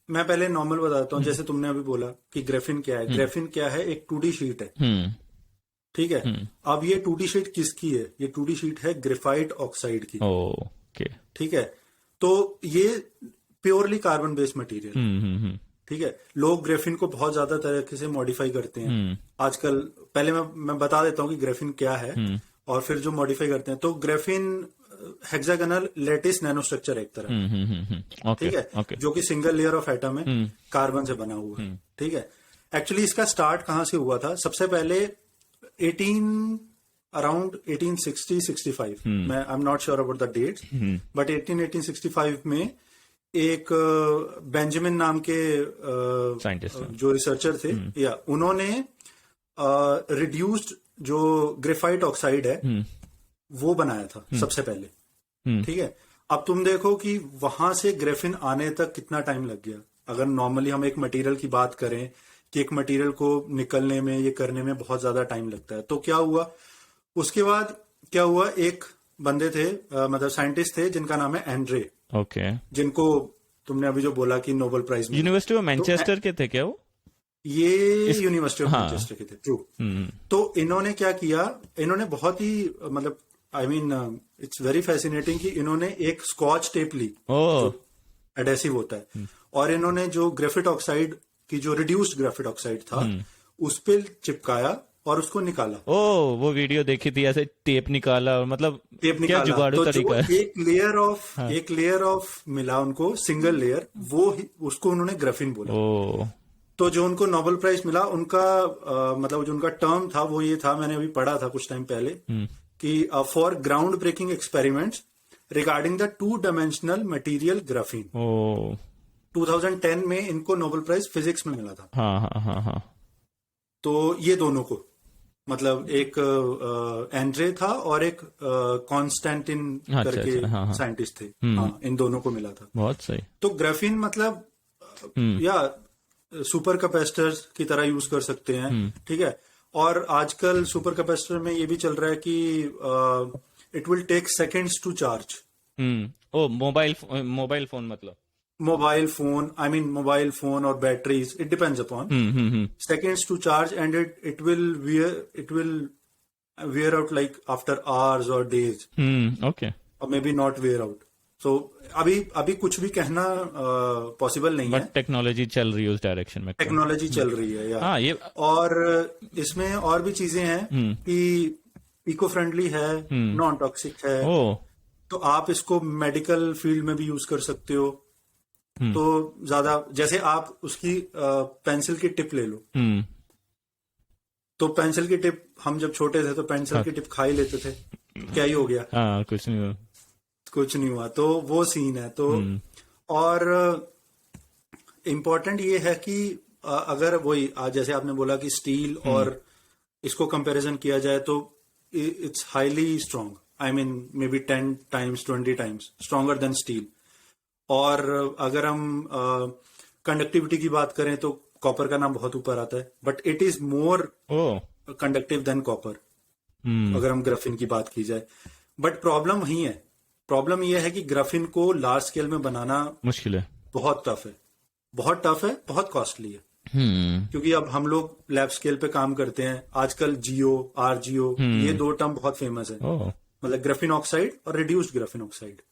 मैं पहले नॉर्मल बताता हूँ। जैसे तुमने अभी बोला कि ग्रेफिन क्या है, ग्रेफिन क्या है, एक 2D शीट है, ठीक है। अब ये 2D शीट किसकी है? ये 2D शीट है ग्रेफाइट ऑक्साइड की, ओके ठीक है। तो ये प्योरली कार्बन बेस्ड मटेरियल, ठीक है। लोग ग्रेफिन को बहुत ज्यादा तरीके से मॉडिफाई करते हैं आजकल। पहले मैं बता देता हूँ कि ग्रेफिन क्या है और फिर जो मॉडिफाई करते हैं। तो Graafian hexagonal lattice nano structure है एक तरह, ठीक है, जो कि सिंगल लेयर ऑफ एटम है, कार्बन से बना हुआ है, ठीक है। एक्चुअली इसका स्टार्ट कहाँ से हुआ था? सबसे पहले अराउंड 1860-65, मैं I am not sure about the dates, but 1865 में एक बेंजामिन नाम के जो रिसर्चर थे, या उन्होंने रिड्यूस्ड जो ग्रेफाइट ऑक्साइड है वो बनाया था सबसे पहले, ठीक है। अब तुम देखो कि वहां से ग्रेफिन आने तक कितना टाइम लग गया। अगर नॉर्मली हम एक मटेरियल की बात करें कि एक मटेरियल को निकलने में, ये करने में बहुत ज्यादा टाइम लगता है, तो क्या हुआ उसके बाद? क्या हुआ, एक बंदे थे, मतलब साइंटिस्ट थे जिनका नाम है एंड्रे, जिनको तुमने अभी जो बोला कि नोबेल प्राइज में, यूनिवर्सिटी ऑफ मैनचेस्टर के थे क्या वो? ये यूनिवर्सिटी ऑफ मैनचेस्टर के थे, ट्रू। तो इन्होंने क्या किया, इन्होंने बहुत ही मतलब I mean it's very fascinating कि इन्होंने एक स्कॉच टेप ली, एडेसिव होता है, और इन्होंने जो ग्रेफाइट ऑक्साइड की जो रिड्यूस्ड ग्रेफाइट ऑक्साइड था उस पर चिपकाया और उसको निकाला। वो वीडियो देखी थी, ऐसे टेप निकाला, और मतलब टेप क्या निकाला, जुगाड़ू तो तरीका है। एक लेयर ऑफ मिला उनको, सिंगल लेयर, वो उसको उन्होंने ग्राफीन बोला। तो जो उनको नोबेल प्राइज मिला, उनका मतलब जो उनका टर्म था वो ये था, मैंने अभी पढ़ा था कुछ टाइम पहले, कि for ground breaking experiments regarding the two dimensional material graphene. 2010 में इनको नोबेल प्राइज फिजिक्स में मिला था। हाँ। तो ये दोनों को, मतलब एक एंड्रे था और एक कॉन्स्टेंटिन करके साइंटिस्ट थे, हाँ, इन दोनों को मिला था। बहुत सही। तो ग्राफीन मतलब या सुपर कैपेसिटर्स की तरह यूज कर सकते हैं, ठीक है। और आजकल सुपर कैपेसिटर में ये भी चल रहा है कि it will take seconds to charge. Mobile phone मतलब मोबाइल फोन और batteries, it depends upon seconds to charge, and it will wear out like after hours or days. Okay. Or maybe not wear out. सो अभी अभी कुछ भी कहना possible नहीं है। But technology चल रही है उस डायरेक्शन में। टेक्नोलॉजी चल रही है यार। हाँ ये और इसमें और भी चीजें हैं कि इको फ्रेंडली है, नॉन टॉक्सिक है, ओ तो आप इसको मेडिकल फील्ड में भी यूज कर सकते हो। तो ज्यादा जैसे आप उसकी पेंसिल की टिप ले लो, तो पेंसिल की टिप हम जब छोटे थे तो पेंसिल की टिप खा ही लेते थे, क्या ही हो गया, हाँ कुछ नहीं हुआ। कुछ नहीं हुआ। तो वो सीन है। तो और इम्पोर्टेंट ये है कि अगर वही जैसे आपने बोला कि स्टील और इसको कंपैरिजन किया जाए तो it's highly strong, I mean may be 10 times 20 times stronger then steel. और अगर हम कंडक्टिविटी की बात करें तो कॉपर का नाम बहुत ऊपर आता है, but it is more conductive than copper अगर हम ग्राफिन की बात की जाए। बट प्रॉब्लम वही है, प्रॉब्लम यह है कि ग्राफिन को लार्ज स्केल में बनाना मुश्किल है, बहुत टफ है, बहुत टफ है, बहुत कॉस्टली है। क्योंकि अब हम लोग लैब स्केल पे काम करते हैं आजकल, जियो, आरजीओ, ये दो टर्म बहुत फेमस है, मतलब ग्राफिन ऑक्साइड और रिड्यूस्ड ग्राफिन ऑक्साइड।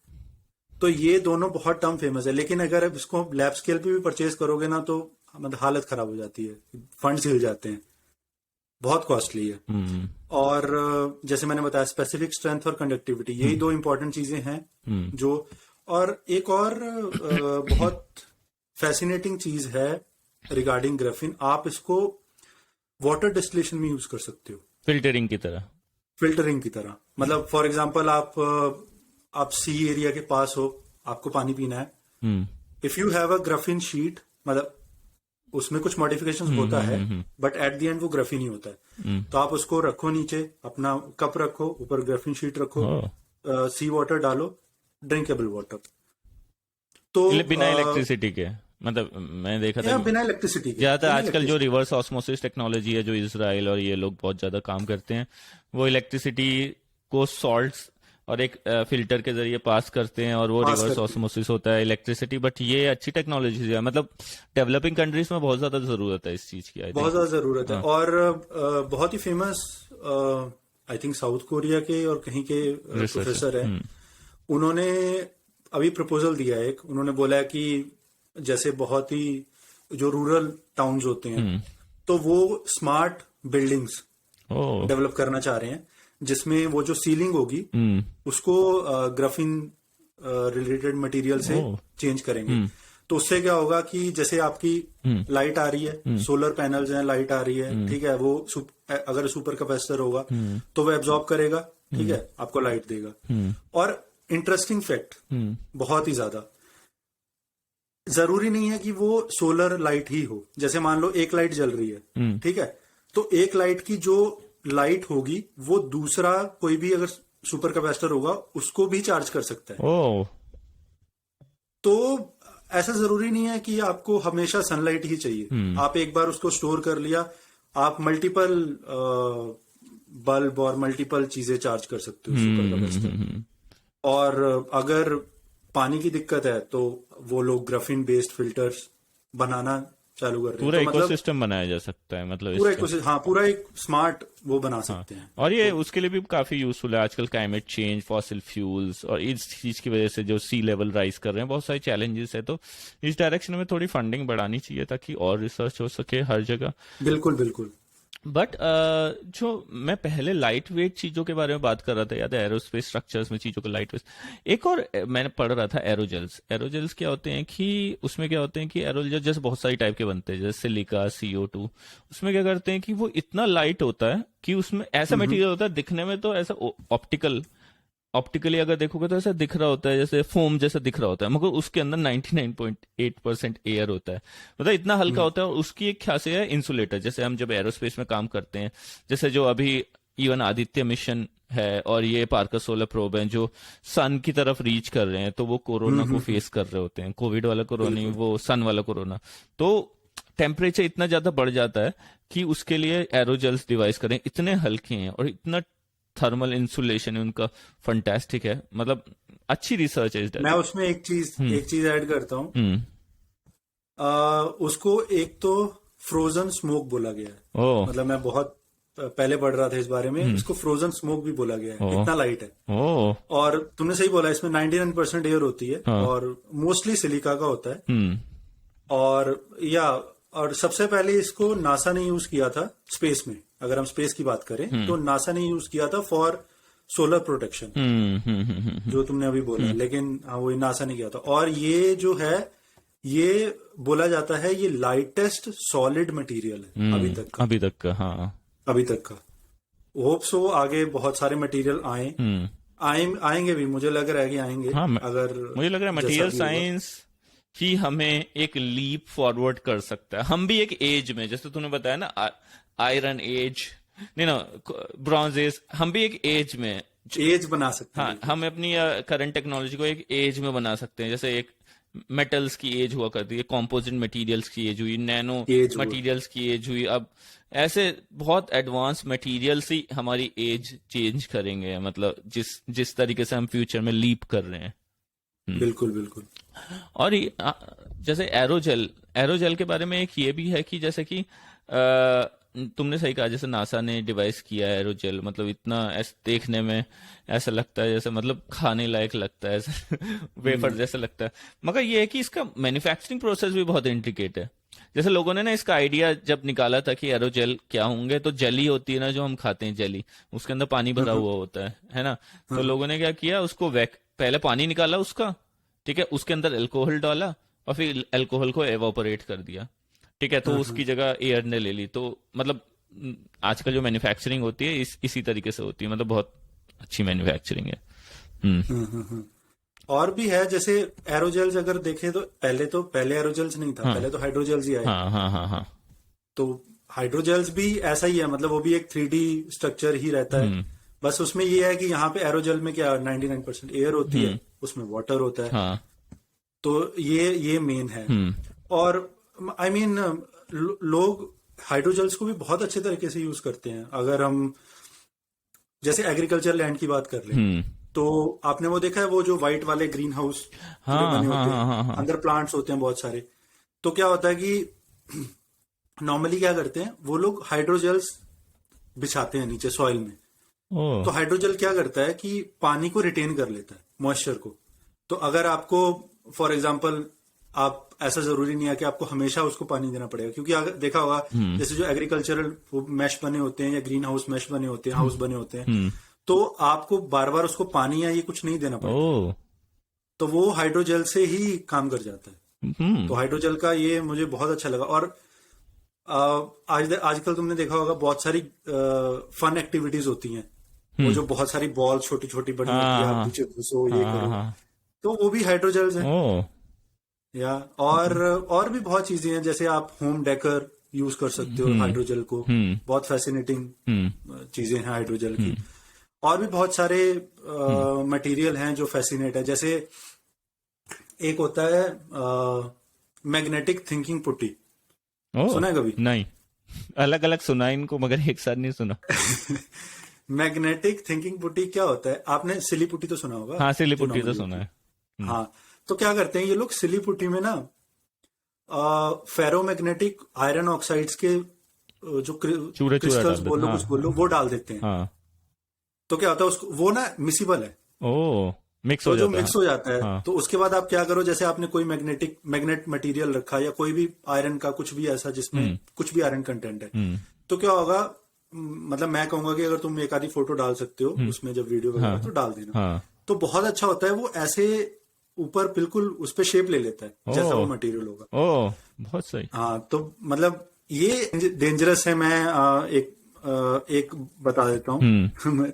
तो ये दोनों बहुत टर्म फेमस है, लेकिन अगर आप इसको लैब स्केल पे भी परचेज करोगे ना तो मतलब हालत खराब हो जाती है, फंड्स हिल जाते हैं, बहुत कॉस्टली है। और जैसे मैंने बताया स्पेसिफिक स्ट्रेंथ और कंडक्टिविटी, यही दो इंपॉर्टेंट चीजें हैं जो। और एक और बहुत फैसिनेटिंग चीज है रिगार्डिंग ग्राफिन, आप इसको वाटर डिस्टिलेशन में यूज कर सकते हो, फिल्टरिंग की तरह। फिल्टरिंग की तरह, मतलब फॉर एग्जांपल आप सी एरिया के पास हो, आपको पानी पीना है, if you have a graphene sheet, मतलब उसमें कुछ मॉडिफिकेशन होता है बट एट द एंड वो ग्राफिन ही होता है। तो आप उसको रखो नीचे, अपना कप रखो, ऊपर ग्राफिन शीट रखो, सी वाटर डालो, ड्रिंकेबल वाटर। तो बिना इलेक्ट्रिसिटी के, मतलब मैंने देखा था बिना इलेक्ट्रिसिटी के ज्यादातर आजकल जो रिवर्स ऑस्मोसिस टेक्नोलॉजी है जो इजराइल और ये लोग बहुत ज्यादा काम करते हैं, वो इलेक्ट्रिसिटी को सॉल्ट्स और एक फिल्टर के जरिए पास करते हैं और वो रिवर्स ऑस्मोसिस होता है इलेक्ट्रिसिटी। बट ये अच्छी टेक्नोलॉजी है, मतलब डेवलपिंग कंट्रीज में बहुत ज्यादा जरूरत है इस चीज की, बहुत ज्यादा जरूरत है। और बहुत ही famous I think South Korea के और कहीं के प्रोफेसर हैं, उन्होंने अभी प्रपोजल दिया है एक, उन्होंने बोला है कि जैसे बहुत ही जो रूरल टाउन्स होते हैं तो वो स्मार्ट बिल्डिंग्स डेवलप करना चाह रहे हैं, जिसमें वो जो सीलिंग होगी उसको ग्राफिन रिलेटेड मटेरियल से चेंज करेंगे। तो उससे क्या होगा कि जैसे आपकी लाइट आ रही है, सोलर पैनल्स हैं, लाइट आ रही है, ठीक है, वो अगर सुपर कैपेसिटर होगा तो वो एब्जॉर्ब करेगा, ठीक है, आपको लाइट देगा। और इंटरेस्टिंग फैक्ट, बहुत ही ज्यादा, जरूरी नहीं है कि वो सोलर लाइट ही हो। जैसे मान लो एक लाइट जल रही है, ठीक है, तो एक लाइट की जो लाइट होगी वो दूसरा कोई भी अगर सुपर कैपेसिटर होगा उसको भी चार्ज कर सकता है। तो ऐसा जरूरी नहीं है कि आपको हमेशा सनलाइट ही चाहिए। आप एक बार उसको स्टोर कर लिया, आप मल्टीपल बल्ब और मल्टीपल चीजें चार्ज कर सकते हो सुपर कैपेसिटर। और अगर पानी की दिक्कत है तो वो लोग ग्राफिन बेस्ड फिल्टर्स बनाना चालू कर रहे हैं। पूरा तो इकोसिस्टम बनाया जा सकता है, मतलब पूरा इकोसिस्टम, हाँ, पूरा एक स्मार्ट वो बना सकते हैं। और ये उसके लिए भी काफी यूजफुल है आजकल, क्लाइमेट चेंज, फॉसिल फ्यूल्स और इस चीज की वजह से जो सी लेवल राइज कर रहे हैं, बहुत सारे चैलेंजेस है। तो इस डायरेक्शन में थोड़ी फंडिंग बढ़ानी चाहिए ताकि और रिसर्च हो सके हर जगह। बिल्कुल बिल्कुल। बट जो मैं पहले लाइट वेट चीजों के बारे में बात कर रहा था, याद है, एरोस्पेस स्ट्रक्चर्स में चीजों को लाइट वेट, एक और मैंने पढ़ रहा था एरोजेल्स। एरोजेल्स क्या होते हैं कि उसमें क्या होते हैं कि एरोजेल जैसे बहुत सारी टाइप के बनते हैं, जैसे सिलिका, CO2, उसमें क्या करते हैं कि वो इतना लाइट होता है कि उसमें ऐसा मटेरियल होता है दिखने में तो ऐसा ऑप्टिकली अगर देखोगे तो ऐसा दिख रहा होता है जैसे फोम जैसा दिख रहा होता है, मगर उसके अंदर 99.8% एयर होता है, मतलब इतना हल्का होता है। और उसकी एक खासियत है इंसुलेटर, जैसे हम जब एरोस्पेस में काम करते हैं, जैसे जो अभी इवन आदित्य मिशन है और ये पार्कर सोलर प्रोब है जो सन की तरफ रीच कर रहे हैं, तो वो कोरोना को फेस कर रहे होते हैं, कोविड वाला कोरोना, वो सन वाला कोरोना। तो टेम्परेचर इतना ज्यादा बढ़ जाता है कि उसके लिए एरोजेल्स डिवाइस करें, इतने हल्के हैं और इतना थर्मल इंसुलेशन उनका फंटास्टिक है, मतलब अच्छी रिसर्च है। मैं उसमें एक चीज ऐड करता हूँ, उसको एक तो फ्रोजन स्मोक बोला गया है। मतलब मैं बहुत पहले पढ़ रहा था इस बारे में, इसको फ्रोजन स्मोक भी बोला गया है, इतना लाइट है। ओ और तुमने सही बोला, इसमें 99% एयर होती है और मोस्टली सिलिका का होता है। और सबसे पहले इसको नासा ने यूज किया था स्पेस में। अगर हम स्पेस की बात करें तो नासा ने यूज किया था फॉर सोलर प्रोटेक्शन, जो तुमने अभी बोला, लेकिन वो नासा ने किया था। और ये जो है, ये बोला जाता है ये लाइटेस्ट सॉलिड मटेरियल है अभी तक का। हाँ, अभी तक का। होप सो आगे बहुत सारे मटेरियल आएंगे भी, मुझे लग रहा है कि आएंगे। हाँ, अगर मुझे लग रहा है मटेरियल साइंस ही हमें एक लीप फॉरवर्ड कर सकता है। हम भी एक एज में, जैसे तूने बताया ना, आयरन एज, नहीं ना, ब्रॉन्ज एज, हम भी एक एज में एज बना सकते हैं। हाँ, हम अपनी करंट टेक्नोलॉजी को एक एज में बना सकते हैं। जैसे एक मेटल्स की एज हुआ करती है, कॉम्पोजिट मटेरियल्स की एज हुई, नैनो मटेरियल्स की एज हुई। अब ऐसे बहुत एडवांस मटेरियल्स ही हमारी एज चेंज करेंगे, मतलब जिस तरीके से हम फ्यूचर में लीप कर रहे हैं। बिल्कुल बिल्कुल। और जैसे एरोजेल के बारे में एक ये भी है कि जैसे कि तुमने सही कहा, जैसे नासा ने डिवाइस किया है एरोजेल, मतलब इतना देखने में ऐसा लगता है जैसे मतलब खाने लायक लगता है, ऐसा वेफर जैसा लगता है। मगर ये है कि इसका मैन्युफैक्चरिंग प्रोसेस भी बहुत इंट्रिकेट है। जैसे लोगों ने ना इसका आइडिया जब निकाला था कि एरोजेल क्या होंगे, तो जेली होती है ना जो हम खाते हैं, जेली, उसके अंदर पानी भरा हुआ होता है ना। तो लोगों ने क्या किया, उसको पहले पानी निकाला उसका, ठीक है, उसके अंदर अल्कोहल डाला और फिर अल्कोहल को एवापोरेट कर दिया, ठीक है, तो उसकी जगह एयर ने ले ली। तो मतलब आजकल जो मैन्युफैक्चरिंग होती है इसी तरीके से होती है, मतलब बहुत अच्छी मैन्युफैक्चरिंग है। और भी है, जैसे एरोजेल्स अगर देखें तो पहले एरोजेल्स नहीं था। पहले तो हाइड्रोजेल्स ही आए। हाँ। तो हाइड्रोजेल्स भी ऐसा ही है, मतलब वो भी एक 3D स्ट्रक्चर ही रहता है। बस उसमें ये है कि यहाँ पे एरोजेल में क्या 99% एयर होती है, उसमें वाटर होता है। हाँ। तो ये मेन है। और आई मीन लोग हाइड्रोजेल्स को भी बहुत अच्छे तरीके से यूज करते हैं। अगर हम जैसे एग्रीकल्चर लैंड की बात कर लें, तो आपने वो देखा है, वो जो व्हाइट वाले ग्रीन हाउस बने होते हैं, अंदर प्लांट्स होते हैं बहुत सारे। तो क्या होता है कि नॉर्मली क्या करते हैं वो लोग, हाइड्रोजेल्स बिछाते हैं नीचे सॉइल में। तो हाइड्रोजेल क्या करता है कि पानी को रिटेन कर लेता है, मॉइस्चर को। तो अगर आपको फॉर एग्जांपल, आप ऐसा जरूरी नहीं है कि आपको हमेशा उसको पानी देना पड़ेगा, क्योंकि अगर देखा होगा जैसे जो एग्रीकल्चरल मैश बने होते हैं या ग्रीन हाउस मैश बने होते हैं, हाउस बने होते हैं, तो आपको बार बार उसको पानी या ये कुछ नहीं देना पड़ेगा। तो वो हाइड्रोजेल से ही काम कर जाता है। तो हाइड्रोजेल का ये मुझे बहुत अच्छा लगा। और आजकल तुमने देखा होगा बहुत सारी फन एक्टिविटीज होती हैं, वो जो बहुत सारी बॉल छोटी छोटी बनी होती है, आप नीचे घुसो, ये करो, तो वो भी हाइड्रोजेल्स हैं। या और भी बहुत चीजें हैं, जैसे आप होम डेकर यूज कर सकते हो हाइड्रोजेल को। बहुत फैसिनेटिंग चीजें हैं हाइड्रोजेल की। और भी बहुत सारे मटेरियल हैं जो फैसिनेट है। जैसे एक होता है मैग्नेटिक थिंकिंग पुट्टी, सुना है कभी? नहीं, अलग अलग सुना इनको, मगर एक साथ नहीं सुना। मैग्नेटिक थिंकिंग पुट्टी क्या होता है? आपने सिली पुट्टी तो सुना होगा। हाँ, सिली पुट्टी तो सुना है। हाँ, तो क्या करते हैं ये लोग, सिली पुट्टी में ना फेरोमैग्नेटिक आयरन ऑक्साइड्स के जो क्रिस्टल्स बोलो, कुछ बोलो, वो डाल देते हैं। तो क्या होता है, उसको वो ना मिसिबल है, मिक्स तो हो जो जाता है। मिक्स हो जाता है। तो उसके बाद आप क्या करो, जैसे आपने कोई मैग्नेट मटेरियल रखा या कोई भी आयरन का कुछ भी ऐसा जिसमें कुछ भी आयरन कंटेंट है, तो क्या होगा, मतलब मैं कहूंगा कि अगर तुम एक आधी फोटो डाल सकते हो उसमें, जब वीडियो वगैरह तो डाल देना। तो बहुत अच्छा होता है। वो ऐसे ऊपर बिल्कुल उस पे शेप ले लेता है जैसा वो मटेरियल होगा। बहुत सही। हाँ, तो मतलब ये डेंजरस है। मैं एक बता देता हूँ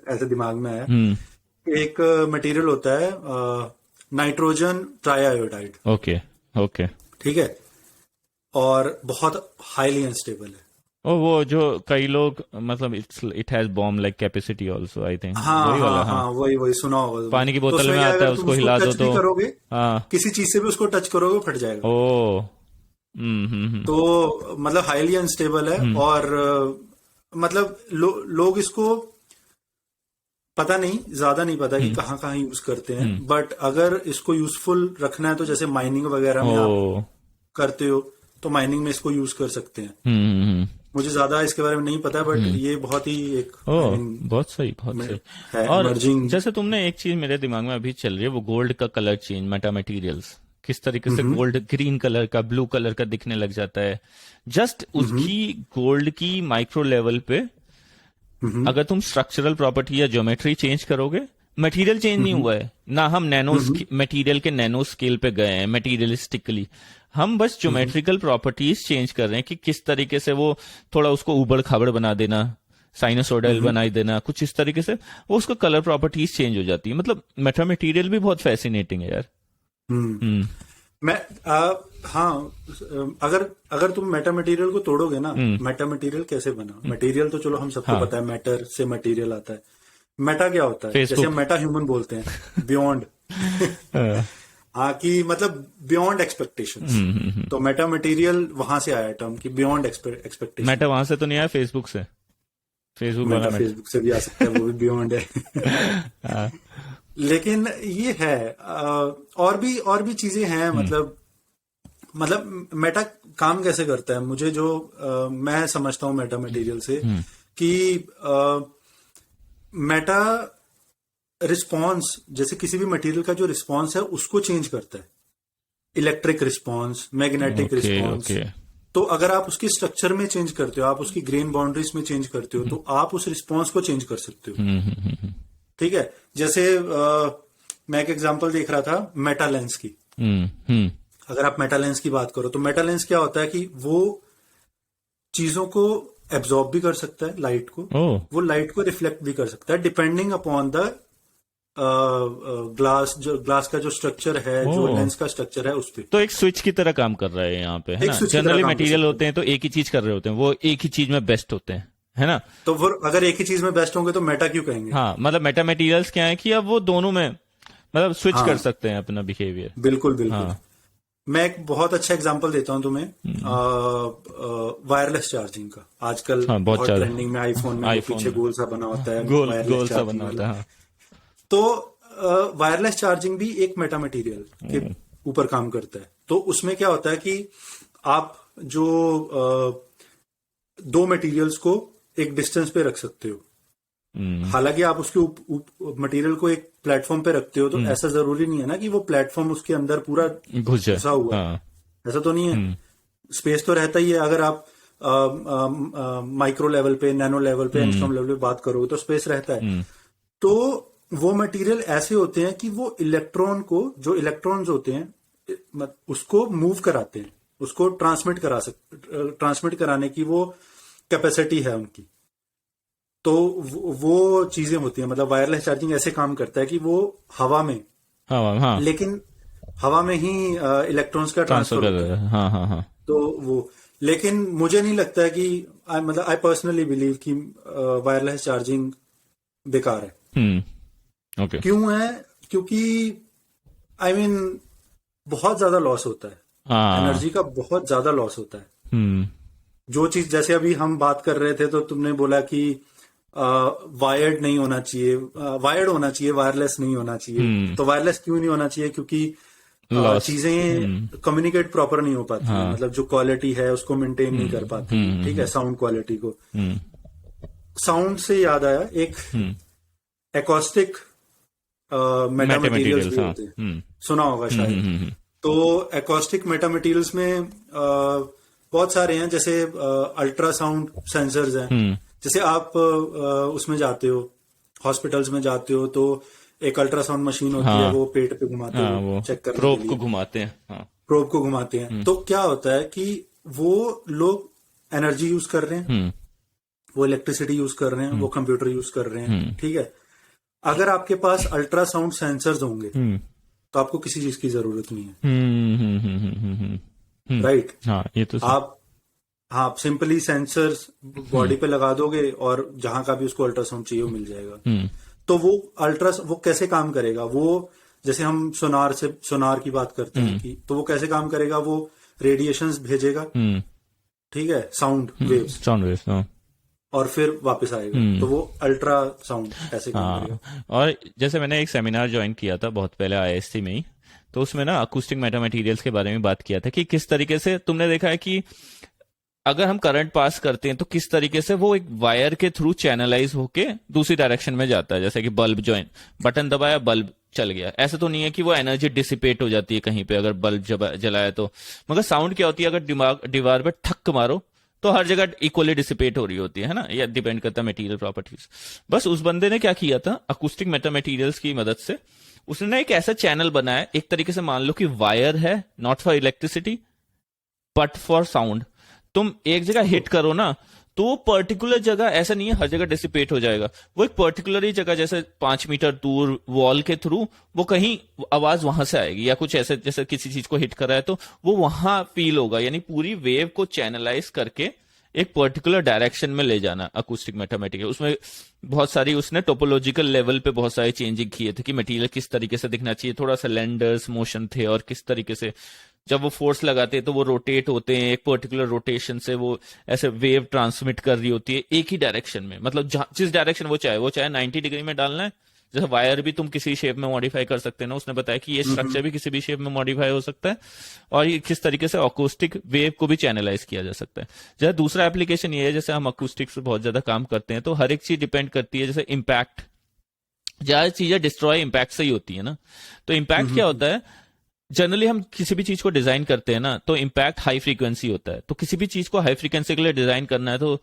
ऐसे दिमाग में आया। एक मटेरियल होता है नाइट्रोजन ट्राइआयोडाइड। ओके। ठीक है, और बहुत हाईली अनस्टेबल है। वो जो कई लोग, मतलब it has bomb like capacity also, I think. वही सुना होगा। पानी की बोतल में आता है, उसको हिला दो तो करोगे, किसी चीज से भी उसको टच करोगे फट जाएगा। तो मतलब हाईली अनस्टेबल है। और मतलब लोग इसको पता नहीं, ज्यादा नहीं पता कि कहाँ कहाँ यूज करते हैं। बट अगर इसको यूजफुल रखना है तो जैसे माइनिंग वगैरह में आप करते हो, तो माइनिंग में इसको यूज कर सकते हैं। मुझे ज्यादा इसके बारे में नहीं पता, बट ये बहुत ही एक ओह बहुत सही, बहुत सही। है और इमर्जिंग। जैसे तुमने एक चीज मेरे दिमाग में अभी चल रही है, वो गोल्ड का कलर चेंज, मेटा मटेरियल्स किस तरीके से गोल्ड ग्रीन कलर का, ब्लू कलर का दिखने लग जाता है जस्ट उसकी गोल्ड की माइक्रो लेवल पे। अगर तुम स्ट्रक्चरल प्रॉपर्टी या ज्योमेट्री चेंज करोगे, मटेरियल चेंज नहीं हुआ है ना, हम नैनो मटेरियल के नैनो स्केल पे गए हैं मटेरियलिस्टिकली, हम बस ज्योमेट्रिकल प्रॉपर्टीज चेंज कर रहे हैं कि किस तरीके से वो थोड़ा उसको उबड़ खाबड़ बना देना, साइनसोइडल बनाई देना, कुछ इस तरीके से वो उसको कलर प्रॉपर्टीज चेंज हो जाती है। मतलब मेटा मटेरियल भी बहुत फैसिनेटिंग है यार। मैं हाँ, अगर अगर तुम मेटा मटेरियल को तोड़ोगे ना, मेटा मटेरियल कैसे बना, मटेरियल तो चलो हम सबको पता है, मैटर से मटेरियल आता है। मेटा क्या होता है, जैसे हम मेटा ह्यूमन बोलते हैं, बियॉन्ड हाँ, कि मतलब बियॉन्ड एक्सपेक्टेशंस। तो मेटा मटेरियल वहां से आया टर्म कि बियॉन्ड एक्सपेक्टेशन। मेटा वहां से तो नहीं आया, फेसबुक से, फेसबुक वाला मेटा फेसबुक से भी आ सकता है, वो भी बियॉन्ड है। लेकिन ये है, और भी चीजें हैं, मतलब मेटा काम कैसे करता है, मुझे जो मैं समझता हूँ मेटा मटेरियल से, कि मेटा रिस्पॉन्स, जैसे किसी भी मटेरियल का जो रिस्पॉन्स है उसको चेंज करता है, इलेक्ट्रिक रिस्पॉन्स, मैग्नेटिक रिस्पॉन्स। तो अगर आप उसकी स्ट्रक्चर में चेंज करते हो, आप उसकी ग्रेन बाउंड्रीज में चेंज करते हो, तो आप उस रिस्पॉन्स को चेंज कर सकते हो। ठीक है, जैसे मैं एक एग्जांपल देख रहा था मेटा लेंस की। अगर आप मेटा लेंस की बात करो, तो मेटा लेंस क्या होता है कि वो चीजों को एब्जॉर्ब भी कर सकता है, लाइट को, वो लाइट को रिफ्लेक्ट भी कर सकता है, डिपेंडिंग अपॉन द ग्लास का जो स्ट्रक्चर है, जो लेंस का स्ट्रक्चर है उस पे। तो एक स्विच की तरह काम कर रहा है यहाँ पे, है ना। जनरली मटेरियल होते हैं तो एक ही चीज कर रहे होते हैं, वो एक ही चीज में बेस्ट होते हैं, है ना। तो वो अगर एक ही चीज में बेस्ट होंगे तो मेटा क्यों कहेंगे। हाँ, मतलब मेटा मटेरियल्स क्या है कि अब वो दोनों में मतलब स्विच कर सकते हैं अपना बिहेवियर। बिल्कुल बिल्कुल। मैं एक बहुत अच्छा एग्जांपल देता हूं तुम्हें, वायरलेस चार्जिंग का। आजकल बहुत ट्रेंडिंग में आईफोन में पीछे गोल सा बना होता है, गोल सा बना होता है। तो वायरलेस चार्जिंग भी एक मेटा मटेरियल के ऊपर काम करता है। तो उसमें क्या होता है कि आप जो दो मटेरियल्स को एक डिस्टेंस पे रख सकते हो, हालांकि आप उसके मटेरियल को एक प्लेटफॉर्म पे रखते हो, तो ऐसा जरूरी नहीं है ना कि वो प्लेटफॉर्म उसके अंदर पूरा घुसा हुआ है। ऐसा तो नहीं है, स्पेस तो रहता ही है। अगर आप माइक्रो लेवल पे, नैनो लेवल पे, एंगस्ट्रॉम लेवल पे बात करोगे तो स्पेस रहता है। तो वो मटेरियल ऐसे होते हैं कि वो इलेक्ट्रॉन को, जो इलेक्ट्रॉन्स होते हैं उसको मूव कराते हैं, उसको ट्रांसमिट कराने की वो कैपेसिटी है उनकी। तो वो चीजें होती हैं, मतलब वायरलेस चार्जिंग ऐसे काम करता है कि वो हवा में, हाँ, लेकिन हवा में ही इलेक्ट्रॉन्स का ट्रांसफर होता है। हाँ। तो वो, लेकिन मुझे नहीं लगता है कि आई पर्सनली बिलीव कि वायरलेस चार्जिंग बेकार है। Okay. क्यों है? क्योंकि बहुत ज्यादा लॉस होता है, एनर्जी का बहुत ज्यादा लॉस होता है। जो चीज, जैसे अभी हम बात कर रहे थे तो तुमने बोला कि वायर्ड नहीं होना चाहिए, वायर्ड होना चाहिए, वायरलेस नहीं होना चाहिए। तो वायरलेस क्यों नहीं होना चाहिए? क्योंकि चीजें कम्युनिकेट प्रॉपर नहीं हो पाती, मतलब जो क्वालिटी है उसको मेंटेन नहीं कर पाती। ठीक है, साउंड क्वालिटी को। साउंड से याद आया, एक एकॉस्टिक मेटा मटेरियल्स भी होते हैं, सुना होगा शायद। तो एकॉस्टिक मेटा मटेरियल्स में बहुत सारे हैं, जैसे अल्ट्रासाउंड सेंसर्स हैं। जैसे आप उसमें जाते हो, हॉस्पिटल्स में जाते हो, तो एक अल्ट्रासाउंड मशीन होती है, वो पेट पे घुमाते हैं, चेक करने के लिए, प्रोब को घुमाते हैं। प्रोब को घुमाते हैं। तो क्या होता है कि वो लोग एनर्जी यूज कर रहे हैं, वो इलेक्ट्रिसिटी यूज कर रहे हैं, वो कंप्यूटर यूज कर रहे हैं। ठीक है, अगर आपके पास अल्ट्रासाउंड सेंसर्स होंगे तो आपको किसी चीज की जरूरत नहीं है। राइट। ये तो आप सिंपली सेंसर्स बॉडी पे लगा दोगे और जहां का भी उसको अल्ट्रासाउंड चाहिए वो मिल जाएगा। तो वो कैसे काम करेगा? वो जैसे हम सोनार की बात करते हैं कि, तो वो कैसे काम करेगा? वो रेडिएशंस भेजेगा, ठीक है, साउंड वेव्स, और फिर वापस आएगा। तो वो अल्ट्रा साउंड ऐसे काम करेगा। और जैसे मैंने एक सेमिनार ज्वाइन किया था बहुत पहले IISc में ही, तो उसमें ना अकूस्टिक मेटा मटेरियल्स के बारे में बात किया था कि किस तरीके से तुमने देखा है कि अगर हम करंट पास करते हैं तो किस तरीके से वो एक वायर के थ्रू चैनलाइज होके दूसरी डायरेक्शन में जाता है, जैसे कि बल्ब ज्वाइन, बटन दबाया बल्ब चल गया। ऐसा तो नहीं है कि वो एनर्जी डिसिपेट हो जाती है कहीं पे अगर बल्ब जलाया तो। मगर साउंड क्या होती है, अगर दीवार पे ठक मारो तो हर जगह इक्वली डिसिपेट हो रही होती है ना, या डिपेंड करता है मटेरियल प्रॉपर्टीज। बस उस बंदे ने क्या किया था, अकूस्टिक मेटामेटीरियल्स की मदद से उसने ना एक ऐसा चैनल बनाया, एक तरीके से मान लो कि वायर है not for electricity but for sound. तुम एक जगह हिट करो ना तो वो पर्टिकुलर जगह, ऐसा नहीं है हर जगह डिसिपेट हो जाएगा, वो एक पर्टिकुलर ही जगह, जैसे 5 मीटर दूर वॉल के थ्रू वो कहीं आवाज वहां से आएगी, या कुछ ऐसे जैसे किसी चीज को हिट कर रहा है तो वो वहां फील होगा। यानी पूरी वेव को चैनलाइज करके एक पर्टिकुलर डायरेक्शन में ले जाना अकूस्टिक मैथमेटिक्स। उसमें बहुत सारी उसने टोपोलॉजिकल लेवल पे बहुत सारे चेंजिंग किए थे कि मटेरियल किस तरीके से दिखना चाहिए, थोड़ा सा लेंडर्स मोशन थे, और किस तरीके से जब वो फोर्स लगाते हैं तो वो रोटेट होते हैं, एक पर्टिकुलर रोटेशन से वो ऐसे वेव ट्रांसमिट कर रही होती है एक ही डायरेक्शन में, मतलब जिस डायरेक्शन वो चाहे 90 डिग्री में डालना है। जैसे वायर भी तुम किसी शेप में मॉडिफाई कर सकते हैं ना, उसने बताया कि ये स्ट्रक्चर भी किसी भी शेप में मॉडिफाई हो सकता है, और ये किस तरीके से अकूस्टिक वेव को भी चैनलाइज किया जा सकता है। जैसे दूसरा एप्लीकेशन ये है, जैसे हम अकूस्टिक से बहुत ज्यादा काम करते हैं तो हर एक चीज डिपेंड करती है, जैसे इम्पैक्ट, ज्यादा चीजें डिस्ट्रॉय इम्पैक्ट से ही होती है ना। तो इम्पैक्ट क्या होता है, जनरली हम किसी भी चीज को डिजाइन करते हैं ना तो इम्पैक्ट हाई फ्रीक्वेंसी होता है, तो किसी भी चीज को हाई फ्रीक्वेंसी के लिए डिजाइन करना है तो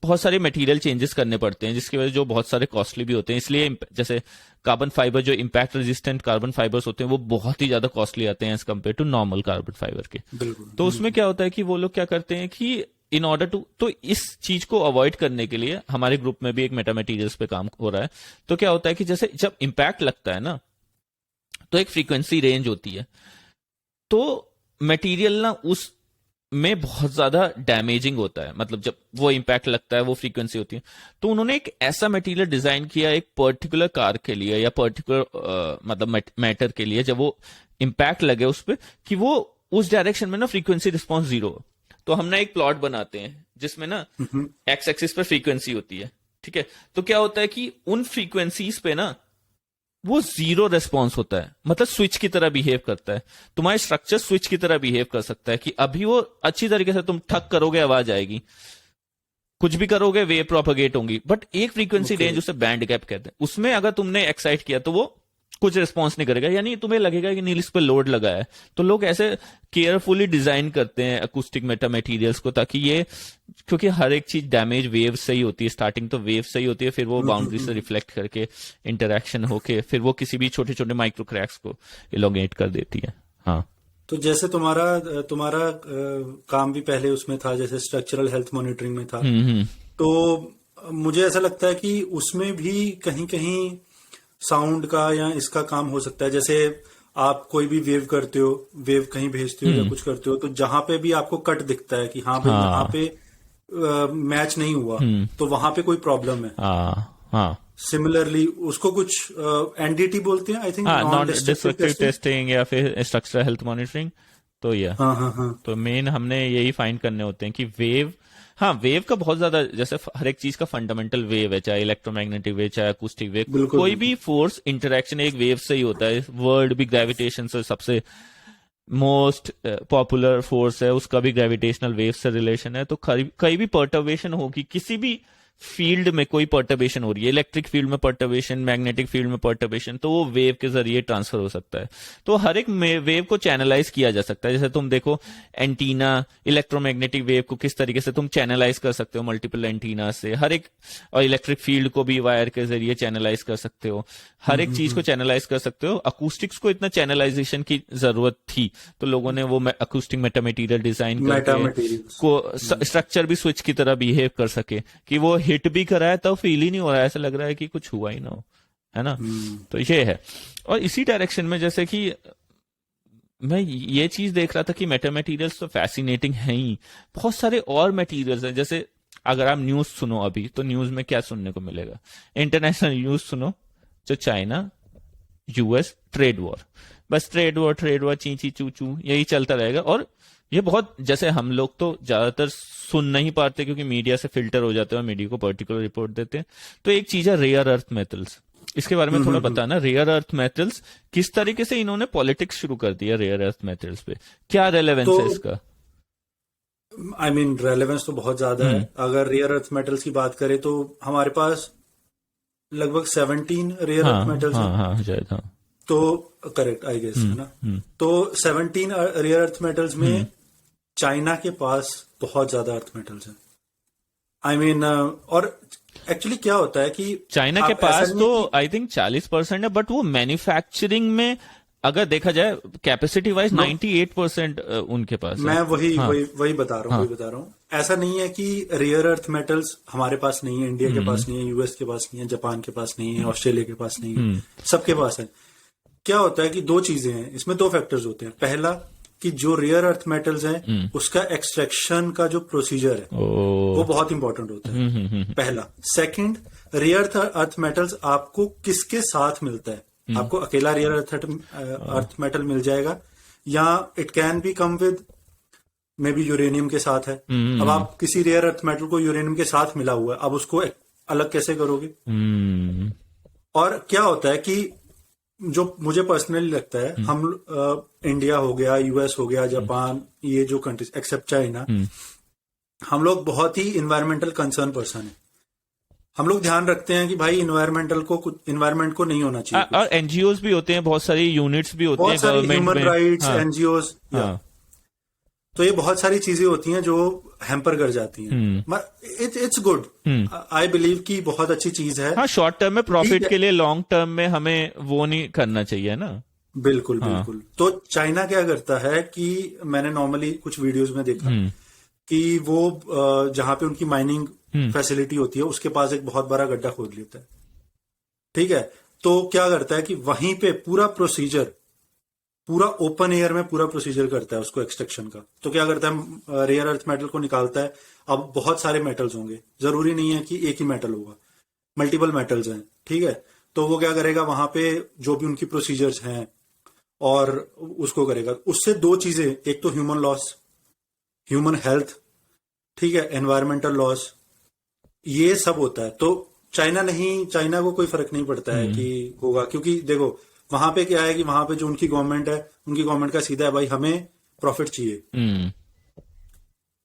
बहुत सारे मटेरियल चेंजेस करने पड़ते हैं, जिसकी वजह से जो बहुत सारे कॉस्टली भी होते हैं। इसलिए जैसे कार्बन फाइबर, जो इम्पैक्ट रेजिस्टेंट कार्बन फाइबर्स होते हैं वो बहुत ही ज्यादा कॉस्टली आते हैं as compare to normal carbon fibre के। तो उसमें क्या होता है कि वो लोग क्या करते हैं कि इन ऑर्डर टू, तो इस चीज को अवॉइड करने के लिए हमारे ग्रुप में भी एक मेटा मटेरियल्स पे काम हो रहा है। तो क्या होता है कि जैसे जब इम्पैक्ट लगता है ना तो एक फ्रीक्वेंसी रेंज होती है, तो मटेरियल ना उस में बहुत ज्यादा डैमेजिंग होता है, मतलब जब वो इंपैक्ट लगता है वो फ्रीक्वेंसी होती है। तो उन्होंने एक ऐसा मटेरियल डिजाइन किया एक पर्टिकुलर कार के लिए या पर्टिकुलर मतलब मैटर के लिए, जब वो इंपैक्ट लगे उस पर, कि वो उस डायरेक्शन में ना फ्रीक्वेंसी रिस्पॉन्स 0। तो हम ना एक प्लॉट बनाते हैं जिसमें ना एक्स एक्सिस पर फ्रीक्वेंसी होती है, ठीक है। तो क्या होता है कि उन फ्रीक्वेंसीज पे ना वो 0 रेस्पॉन्स होता है, मतलब स्विच की तरह बिहेव करता है। तुम्हारा स्ट्रक्चर स्विच की तरह बिहेव कर सकता है कि अभी वो अच्छी तरीके से तुम ठक करोगे आवाज आएगी, कुछ भी करोगे वेव प्रोपगेट होंगी, बट एक फ्रीक्वेंसी रेंज उसे बैंड गैप कहते हैं, उसमें अगर तुमने एक्साइट किया तो वो कुछ रिस्पॉन्स नहीं करेगा, यानी तुम्हें लगेगा कि नील इस पर लोड लगा है। तो लोग ऐसे केयरफुली डिजाइन करते हैं अकूस्टिक मेटा मटेरियल्स को, ताकि ये, क्योंकि हर एक चीज डैमेज वेव से ही होती है, स्टार्टिंग तो वेव से ही होती है, फिर वो बाउंड्री से रिफ्लेक्ट करके इंटरेक्शन होके फिर वो किसी भी छोटे छोटे माइक्रो क्रैक्स को इलोंगेट कर देती है। हाँ, तो जैसे तुम्हारा तुम्हारा काम भी पहले उसमें था, जैसे स्ट्रक्चरल हेल्थ मॉनिटरिंग में था, तो मुझे ऐसा लगता है कि उसमें भी कहीं कहीं साउंड का या इसका काम हो सकता है। जैसे आप कोई भी वेव करते हो, वेव कहीं भेजते हो या कुछ करते हो, तो जहां पे भी आपको कट दिखता है कि हाँ भाई यहाँ पे मैच नहीं हुआ, तो वहां पे कोई प्रॉब्लम है। हाँ, सिमिलरली उसको कुछ एनडीटी बोलते हैं, I think, non destructive testing या फिर स्ट्रक्चरल हेल्थ मॉनिटरिंग। तो हाँ। तो मेन हमने यही फाइंड करने होते हैं कि वेव, हाँ वेव का बहुत ज्यादा, जैसे हर एक चीज का फंडामेंटल वेव है, चाहे इलेक्ट्रोमैग्नेटिक वेव चाहे अकूस्टिक वेव, कोई भी फोर्स इंटरेक्शन एक वेव से ही होता है। वर्ल्ड भी ग्रेविटेशन से सबसे मोस्ट पॉपुलर फोर्स है, उसका भी ग्रेविटेशनल वेव से रिलेशन है। तो कहीं भी पर्टर्बेशन होगी, किसी भी फील्ड में कोई पर्टर्बेशन हो रही है, इलेक्ट्रिक फील्ड में पर्टर्बेशन, मैग्नेटिक फील्ड में पर्टर्बेशन, तो वो वेव के जरिए ट्रांसफर हो सकता है। तो हर एक वेव को चैनलाइज किया जा सकता है। जैसे तुम देखो एंटीना, इलेक्ट्रोमैग्नेटिक वेव को किस तरीके से तुम चैनलाइज कर सकते हो मल्टीपल एंटीना से, हर एक, और इलेक्ट्रिक फील्ड को भी वायर के जरिए चैनलाइज कर सकते हो, हर एक चीज को चैनलाइज कर सकते हो। अकूस्टिक्स को इतना चैनलाइजेशन की जरूरत थी, तो लोगों ने वो अकूस्टिक मेटा मटेरियल डिजाइन करके को स्ट्रक्चर भी स्विच की तरह बिहेव कर सके कि वो हिट भी कराया तो फील ही नहीं हो रहा है, ऐसा लग रहा है कि कुछ हुआ ही ना हो, है ना। तो ये है। और इसी डायरेक्शन में जैसे कि मैं ये चीज देख रहा था कि मेटा मटेरियल्स तो फैसिनेटिंग है ही, बहुत सारे और मटेरियल्स हैं। जैसे अगर आप न्यूज सुनो अभी, तो न्यूज में क्या सुनने को मिलेगा, इंटरनेशनल न्यूज सुनो, जो चाइना यूएस ट्रेड वॉर, बस ट्रेड वॉर ची ची चू चू यही चलता रहेगा। और ये बहुत, जैसे हम लोग तो ज्यादातर सुन नहीं पाते क्योंकि मीडिया से फिल्टर हो जाते हैं और मीडिया को पर्टिकुलर रिपोर्ट देते हैं। तो एक चीज है रेयर अर्थ मेटल्स, इसके बारे में थोड़ा बताना। रेयर अर्थ मेटल्स किस तरीके से इन्होंने पॉलिटिक्स शुरू कर दिया रेयर अर्थ मेटल्स पे, क्या रेलेवेंस है इसका? आई मीन रेलेवेंस तो बहुत ज्यादा है। अगर रेयर अर्थ मेटल्स की बात करें तो हमारे पास लगभग 17 रेयर अर्थ हाँ मेटल्स हाँ हैं। हाँ शायद हाँ। तो करेक्ट आई गेस, है ना। तो 17 रेयर अर्थ मेटल्स में चाइना के पास बहुत ज्यादा अर्थ मेटल्स हैं। आई मीन और एक्चुअली क्या होता है कि चाइना के आप ऐसा पास नहीं तो है कि आई थिंक 40% है, बट वो मैन्युफैक्चरिंग में अगर देखा जाए कैपेसिटी वाइज नो 98% उनके पास है। मैं वही हाँ वही वही बता रहा हूँ, हाँ। वही बता रहा हूँ। ऐसा नहीं है कि रेयर अर्थ मेटल्स हमारे पास नहीं है, इंडिया के पास नहीं है, यूएस के पास नहीं है, जापान के पास नहीं है, ऑस्ट्रेलिया के पास नहीं है, सबके पास है। क्या होता है कि दो चीजें हैं इसमें, दो फैक्टर्स होते हैं। पहला कि जो रेयर अर्थ मेटल्स हैं उसका एक्सट्रैक्शन का जो प्रोसीजर है वो ओ बहुत इंपॉर्टेंट होता है, पहला। सेकंड, रेयर अर्थ मेटल्स आपको किसके साथ मिलता है? आपको अकेला रेयर अर्थ मेटल मिल जाएगा, या it can be come with may be uranium के साथ है। अब आप किसी रेयर अर्थ मेटल को यूरेनियम के साथ मिला हुआ है, अब उसको अलग कैसे करोगे? और क्या होता है कि जो मुझे पर्सनली लगता है, हम इंडिया हो गया, यूएस हो गया, जापान, ये जो कंट्रीज एक्सेप्ट चाइना, हम लोग बहुत ही इन्वायरमेंटल कंसर्न पर्सन है। हम लोग ध्यान रखते हैं कि भाई इन्वायरमेंट को नहीं होना चाहिए और कुछ। एनजीओज भी होते हैं, बहुत सारी यूनिट्स भी होती हैं बहुत सारी गवर्नमेंट ह्यूमन में। राइट्स हाँ एनजीओज, हाँ। तो ये बहुत सारी चीजें होती हैं जो हैम्पर कर जाती हैं। इट्स गुड, आई बिलीव कि बहुत अच्छी चीज है। हाँ, शॉर्ट टर्म में ठीक प्रॉफिट है, के लिए, लॉन्ग टर्म में हमें वो नहीं करना चाहिए ना। बिल्कुल हाँ। बिल्कुल। तो चाइना क्या करता है कि मैंने नॉर्मली कुछ वीडियोस में देखा कि वो जहां पे उनकी माइनिंग फैसिलिटी होती है उसके पास एक बहुत बड़ा गड्ढा खोद लेता है। ठीक है, तो क्या करता है कि वहीं पे पूरा प्रोसीजर, पूरा ओपन एयर में पूरा प्रोसीजर करता है उसको एक्सट्रैक्शन का। तो क्या करता है, रेयर अर्थ मेटल को निकालता है। अब बहुत सारे मेटल्स होंगे, जरूरी नहीं है कि एक ही मेटल होगा, मल्टीपल मेटल्स हैं। ठीक है, तो वो क्या करेगा, वहां पे जो भी उनकी प्रोसीजर्स हैं और उसको करेगा। उससे दो चीजें, एक तो ह्यूमन लॉस, ह्यूमन हेल्थ, ठीक है, एनवायरमेंटल लॉस, ये सब होता है। तो चाइना को कोई फर्क नहीं पड़ता है कि होगा, क्योंकि देखो वहां पे क्या है कि वहां पे जो उनकी गवर्नमेंट है, उनकी गवर्नमेंट का सीधा है भाई हमें प्रॉफिट चाहिए।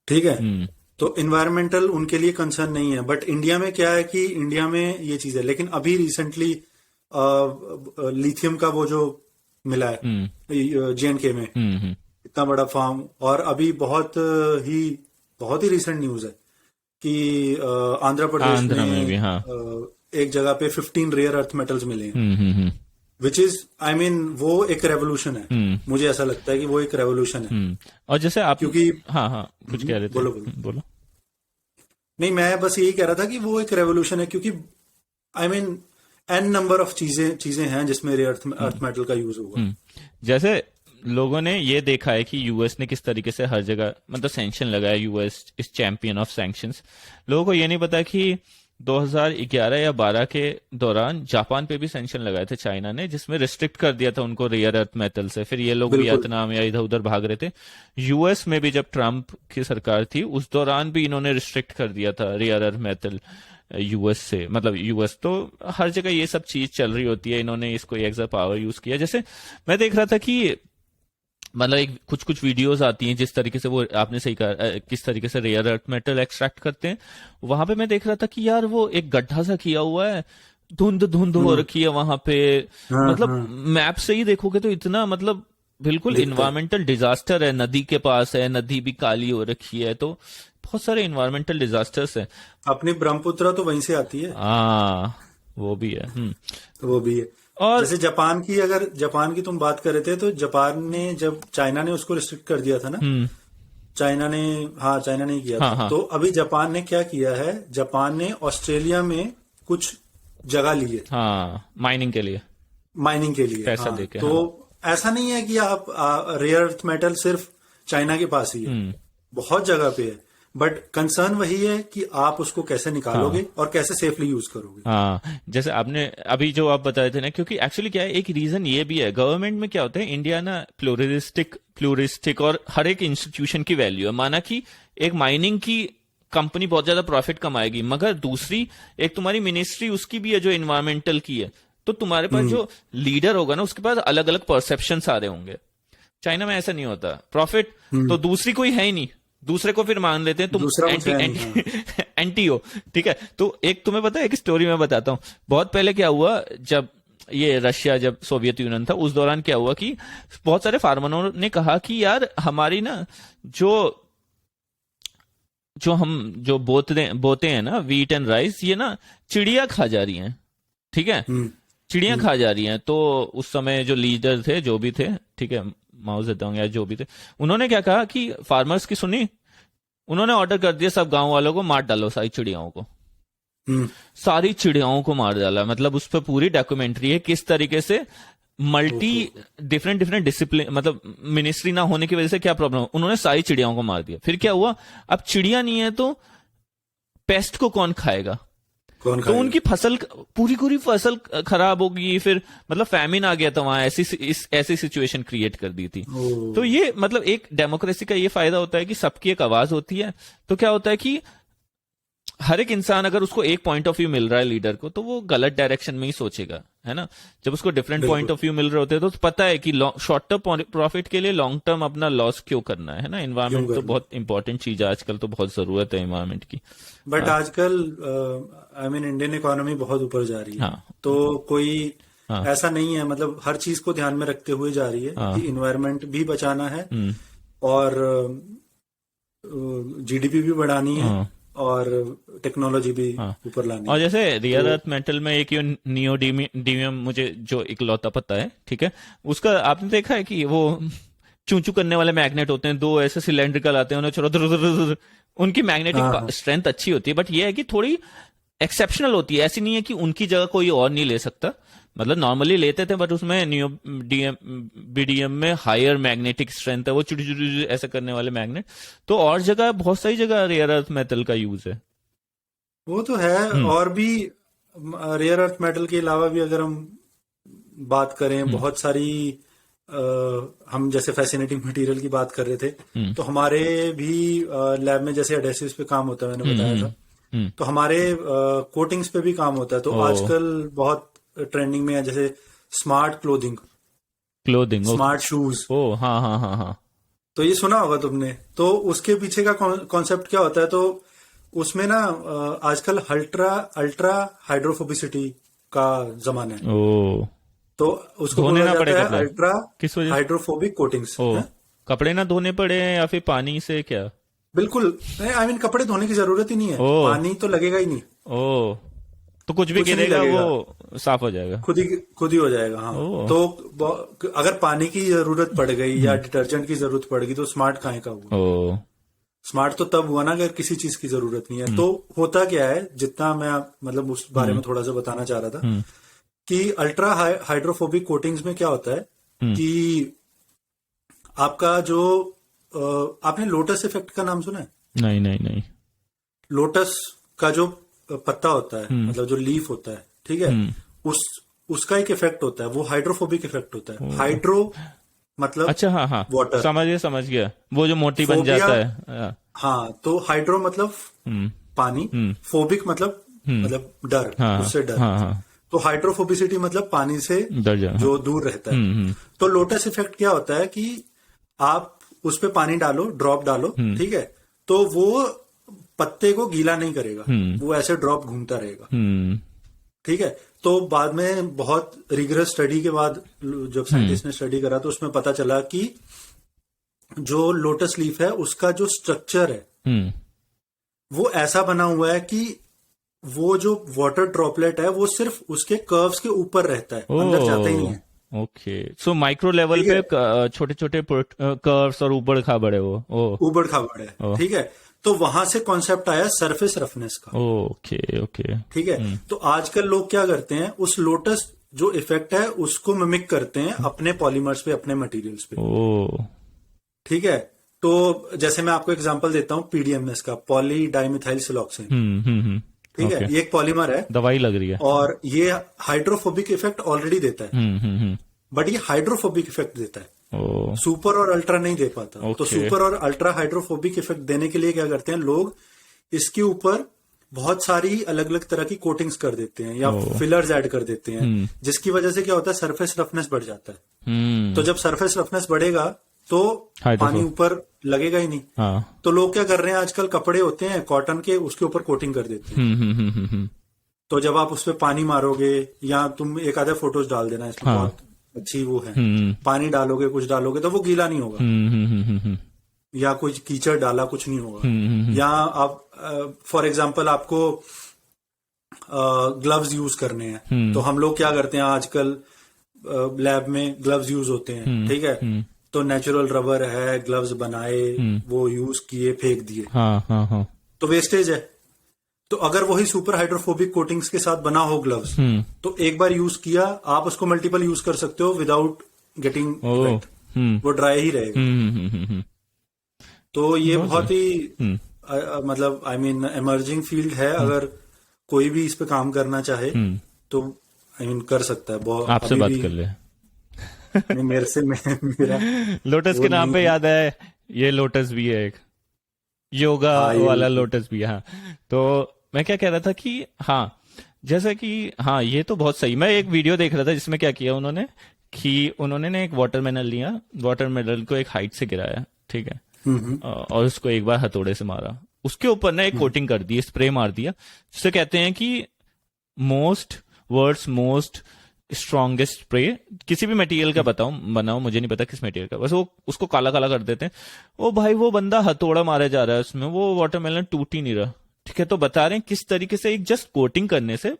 ठीक है, तो इन्वायरमेंटल उनके लिए कंसर्न नहीं है। बट इंडिया में क्या है कि इंडिया में ये चीज है। लेकिन अभी रिसेंटली लिथियम का वो जो मिला है JNK में, इतना बड़ा फार्म, और अभी बहुत ही रिसेंट न्यूज है कि आंध्र प्रदेश आंध्र में भी में हाँ। एक जगह पे 15 रेयर अर्थ मेटल्स मिले हैं, विच इज आई मीन वो एक रेवोल्यूशन है। मुझे ऐसा लगता है कि वो एक रेवोल्यूशन है। और जैसे आप, क्योंकि हाँ हाँ कुछ कह रहे थे, बोलो बोलो। नहीं, मैं बस यही कह रहा था कि वो एक रेवोल्यूशन है, क्योंकि I mean an number of चीजें हैं जिसमें रेयर अर्थ मेटल का यूज होगा। जैसे लोगों ने ये देखा है कि यूएस ने किस तरीके से हर जगह मतलब सैंक्शन लगाया, US is champion of sanctions. लोगों को ये नहीं पता कि 2011 या 12 के दौरान जापान पे भी सैंक्शन लगाए थे चाइना ने, जिसमें रिस्ट्रिक्ट कर दिया था उनको रेयर अर्थ मेटल से। फिर ये लोग बिल्कुल वियतनाम या इधर उधर भाग रहे थे। यूएस में भी जब ट्रम्प की सरकार थी उस दौरान भी इन्होंने रिस्ट्रिक्ट कर दिया था रेयर अर्थ मेटल यूएस से। मतलब यूएस तो हर जगह ये सब चीज चल रही होती है, इन्होंने इसको एज अ पावर यूज किया। जैसे मैं देख रहा था कि मतलब एक कुछ वीडियोस आती हैं जिस तरीके से वो, आपने सही कहा, किस तरीके से रेयर अर्थ मेटल एक्सट्रैक्ट करते हैं। वहां पे मैं देख रहा था कि यार वो एक गड्ढा सा किया हुआ है, धुंध हो रखी है वहां पे। हाँ मतलब हाँ मैप से ही देखोगे तो इतना मतलब बिल्कुल दिखता है। इन्वायरमेंटल डिजास्टर है, नदी के पास है, नदी भी काली हो रखी है। तो बहुत सारे इन्वायरमेंटल डिजास्टर्स हैं। अपनी ब्रह्मपुत्र तो वहीं से आती है, वो भी है। तो वो भी है। और जैसे जापान की तुम बात कर रहे थे, तो जापान ने जब चाइना ने उसको रिस्ट्रिक्ट कर दिया था ना, चाइना ने ही किया हाँ था। हाँ तो अभी जापान ने क्या किया है, जापान ने ऑस्ट्रेलिया में कुछ जगह ली है हाँ, माइनिंग के लिए माइनिंग के लिए। पैसा हाँ, देके। तो हाँ ऐसा नहीं है कि आप रेयर अर्थ मेटल सिर्फ चाइना के पास ही है, बहुत जगह पे है। बट कंसर्न वही है कि आप उसको कैसे निकालोगे और कैसे सेफली यूज करोगे। हाँ, जैसे आपने अभी जो आप बताए थे ना, क्योंकि एक्चुअली क्या है, एक रीजन ये भी है, गवर्नमेंट में क्या होता है, इंडिया ना प्लूरिस्टिक और हर एक इंस्टीट्यूशन की वैल्यू है। माना कि एक माइनिंग की कंपनी बहुत ज्यादा प्रॉफिट कमाएगी, मगर दूसरी एक तुम्हारी मिनिस्ट्री उसकी भी है जो इन्वायरमेंटल की है। तो तुम्हारे पास जो लीडर होगा ना, उसके पास अलग अलग परसेप्शन आ रहे होंगे। चाइना में ऐसा नहीं होता, प्रॉफिट तो दूसरी कोई है ही नहीं, दूसरे को फिर मान लेते हैं तुम दूसरा कुछ एंटी है नहीं, एंटी एंटी हो, ठीक है। तो एक तुम्हें पता है, एक स्टोरी मैं बताता हूँ। बहुत पहले क्या हुआ, जब ये रशिया, जब सोवियत यूनियन था, उस दौरान क्या हुआ कि बहुत सारे फार्मरों ने कहा कि यार हमारी ना जो जो हम जो बोते हैं ना, वीट एंड राइस, ये ना चिड़िया खा जा रही हैं, ठीक है, चिड़ियां खा जा रही हैं। तो उस समय जो लीडर थे, जो भी थे, ठीक है, माओ जेडोंग या जो भी थे, उन्होंने क्या कहा कि फार्मर्स की सुनी, उन्होंने ऑर्डर कर दिया सब गांव वालों को मार डालो सारी चिड़ियाओं को। सारी चिड़ियाओं को मार डाला, मतलब उस पर पूरी डॉक्यूमेंट्री है किस तरीके से मल्टी डिफरेंट डिफरेंट डिसिप्लिन, मतलब मिनिस्ट्री ना होने की वजह से क्या प्रॉब्लम, उन्होंने सारी चिड़ियाओं को मार दिया। फिर क्या हुआ, अब चिड़िया नहीं है तो पेस्ट को कौन खाएगा, तो उनकी फसल, पूरी पूरी फसल खराब होगी। फिर मतलब फैमिन आ गया था वहां, ऐसी सिचुएशन क्रिएट कर दी थी। तो ये मतलब एक डेमोक्रेसी का ये फायदा होता है कि सबकी एक आवाज होती है। तो क्या होता है कि हर एक इंसान, अगर उसको एक पॉइंट ऑफ व्यू मिल रहा है लीडर को, तो वो गलत डायरेक्शन में ही सोचेगा, है ना। जब उसको डिफरेंट पॉइंट ऑफ व्यू मिल रहे होते हैं तो पता है कि शॉर्ट टर्म प्रॉफिट के लिए लॉन्ग टर्म अपना लॉस क्यों करना है ना। एनवायरमेंट तो बहुत इंपॉर्टेंट चीज है आजकल, तो बहुत जरूरत है एनवायरमेंट की। बट आजकल आई मीन इंडियन इकोनॉमी बहुत ऊपर जा रही है, तो कोई ऐसा नहीं है, मतलब हर चीज को ध्यान में रखते हुए जा रही है कि इन्वायरमेंट भी बचाना है और जीडीपी भी बढ़ानी है और टेक्नोलॉजी भी ऊपर लानी। और जैसे रियर अर्थ मेटल में एक नियोडीमियम मुझे जो इकलौता पता है, ठीक है, उसका आपने देखा है कि वो चूचू करने वाले मैग्नेट होते हैं, दो ऐसे सिलेंड्रिकल आते हैं, उन्हें छोड़ो, उनकी मैग्नेटिक स्ट्रेंथ अच्छी होती है, बट ये है कि थोड़ी एक्सेप्शनल होती है। ऐसी नहीं है कि उनकी जगह कोई और नहीं ले सकता, मतलब नॉर्मली लेते थे, बट उसमें बीडीएम में हायर मैग्नेटिक स्ट्रेंथ है, वो चुड़ी ऐसे करने वाले मैग्नेट। तो और जगह, बहुत सारी जगह रेयर अर्थ मेटल का यूज है। वो तो है। और भी रेयर अर्थ मेटल के अलावा भी अगर हम बात करें, बहुत सारी हम जैसे फैसिनेटिंग मटेरियल की बात कर रहे थे, तो हमारे भी लैब में जैसे एडेसिव्स पे काम होता है, मैंने बताया था, तो हमारे कोटिंग्स पे भी काम होता है। तो आजकल बहुत ट्रेंडिंग में है, जैसे स्मार्ट क्लोथिंग, स्मार्ट शूज। हाँ हाँ हाँ हाँ, तो ये सुना होगा तुमने। तो उसके पीछे का कॉन्सेप्ट क्या होता है, तो उसमें ना आजकल अल्ट्रा हाइड्रोफोबिसिटी का जमाना है। तो उसको बोला जाता है अल्ट्रा हाइड्रोफोबिक कोटिंग्स। कपड़े ना धोने पड़े या फिर पानी से, क्या? बिल्कुल नहीं, आई मीन कपड़े धोने की जरूरत ही नहीं है, पानी तो लगेगा ही नहीं। तो कुछ भी गिरेगा वो साफ हो जाएगा, खुद ही हो जाएगा। हाँ, तो अगर पानी की जरूरत पड़ गई या डिटर्जेंट की जरूरत पड़ गई तो स्मार्ट काहे का हुआ? स्मार्ट तो तब हुआ ना अगर किसी चीज की जरूरत नहीं है। तो होता क्या है, जितना मैं मतलब उस बारे में थोड़ा सा बताना चाह रहा था कि अल्ट्रा हाइड्रोफोबिक कोटिंग्स में क्या होता है कि आपका जो आपने लोटस इफेक्ट का नाम सुना है? नहीं। लोटस का जो पत्ता होता है, मतलब जो लीफ होता है, ठीक है, उसका एक इफेक्ट होता है, वो हाइड्रोफोबिक इफेक्ट होता है। हाइड्रो मतलब अच्छा, हाँ वाटर, समझ गया, वो जो मोटी बन जाता है। हाँ, तो हाइड्रो मतलब पानी, फोबिक मतलब डर, उससे डर। तो हाइड्रोफोबिसिटी मतलब पानी से जो दूर रहता है। तो लोटस इफेक्ट क्या होता है कि आप उस पे पानी डालो, ड्रॉप डालो, ठीक है, तो वो पत्ते को गीला नहीं करेगा, वो ऐसे ड्रॉप घूमता रहेगा, ठीक है। तो बाद में बहुत रिगरस स्टडी के बाद जब साइंटिस्ट ने स्टडी करा तो उसमें पता चला कि जो लोटस लीफ है उसका जो स्ट्रक्चर है वो ऐसा बना हुआ है कि वो जो वाटर ड्रॉपलेट है वो सिर्फ उसके कर्व्स के ऊपर रहता है, अंदर जाता ही नहीं है। ओके, सो माइक्रो लेवल पे छोटे छोटे कर्व्स और उबड़ खाबड़ है, वो उबड़ खाबड़ है, ठीक है। तो वहां से कॉन्सेप्ट आया सरफेस रफनेस का। ओके, ठीक है। तो आजकल लोग क्या करते हैं, उस लोटस जो इफेक्ट है उसको मिमिक करते हैं अपने पॉलीमर्स पे, अपने मटेरियल्स पे, ठीक है। तो जैसे मैं आपको एग्जांपल देता हूं पीडीएमएस का, पॉली डाइमिथाइल सिलॉक्सेन, ठीक है, ये एक पॉलीमर है, दवाई लग रही है, और ये हाइड्रोफोबिक इफेक्ट ऑलरेडी देता है, बट ये हाइड्रोफोबिक इफेक्ट देता है, सुपर और अल्ट्रा नहीं दे पाता। तो सुपर और अल्ट्रा हाइड्रोफोबिक इफेक्ट देने के लिए क्या करते हैं लोग, इसके ऊपर बहुत सारी अलग अलग तरह की कोटिंग्स कर देते हैं या फिलर्स ऐड कर देते हैं, जिसकी वजह से क्या होता है, सरफेस रफनेस बढ़ जाता है। तो जब सरफेस रफनेस बढ़ेगा तो हाइड्रोफोबिक। पानी ऊपर लगेगा ही नहीं। हाँ। तो लोग क्या कर रहे हैं आजकल, कपड़े होते हैं कॉटन के, उसके ऊपर कोटिंग कर देते हैं। तो जब आप उस पर पानी मारोगे, या तुम एक आधे फोटोज डाल देना, इसमें हाँ। बहुत अच्छी वो है, पानी डालोगे कुछ डालोगे तो वो गीला नहीं होगा, या कुछ कीचड़ डाला कुछ नहीं होगा। या आप फॉर एग्जांपल आपको ग्लव्स यूज करने हैं, तो हम लोग क्या करते हैं आजकल, लैब में ग्लव्स यूज होते हैं, ठीक है, तो नेचुरल रबर है, ग्लव्स बनाए, वो यूज किए, फेंक दिए, हाँ हाँ हाँ। तो वेस्टेज है। तो अगर वही सुपर हाइड्रोफोबिक कोटिंग्स के साथ बना हो ग्लव्स, तो एक बार यूज किया, आप उसको मल्टीपल यूज कर सकते हो विदाउट गेटिंग वेट, वो ड्राई ही रहेगा। तो ये बहुत ही मतलब आई मीन इमर्जिंग फील्ड है। अगर कोई भी इस पे काम करना चाहे तो आई मीन कर सकता है। बहुत आपसे अभी बात भी कर ले। नहीं, मेरे से मेरा लोटस वो के नाम नहीं पे है। याद है, ये लोटस भी है एक, योगा हाँ ये वाला लोटस भी है। हाँ। तो मैं क्या कह रहा था कि हाँ, जैसे कि हाँ, ये तो बहुत सही। मैं एक वीडियो देख रहा था जिसमें क्या किया उन्होंने कि उन्होंने ने एक वाटरमेलन लिया, वाटरमेलन को एक हाइट से गिराया, ठीक है, और उसको एक बार हथौड़े से मारा, उसके ऊपर ना एक कोटिंग कर दी, स्प्रे मार दिया, जिसे कहते हैं कि most words most strongest spray किसी भी मटेरियल का बताओ बनाओ, मुझे नहीं पता किस मटेरियल का, बस वो उसको काला काला कर देते हैं। ओ भाई, वो बंदा हथौड़ा मारा जा रहा है उसमें, वो वाटरमेलन टूट ही नहीं रहा, ठीक है। तो बता रहे हैं किस तरीके से एक जस्ट कोटिंग करने से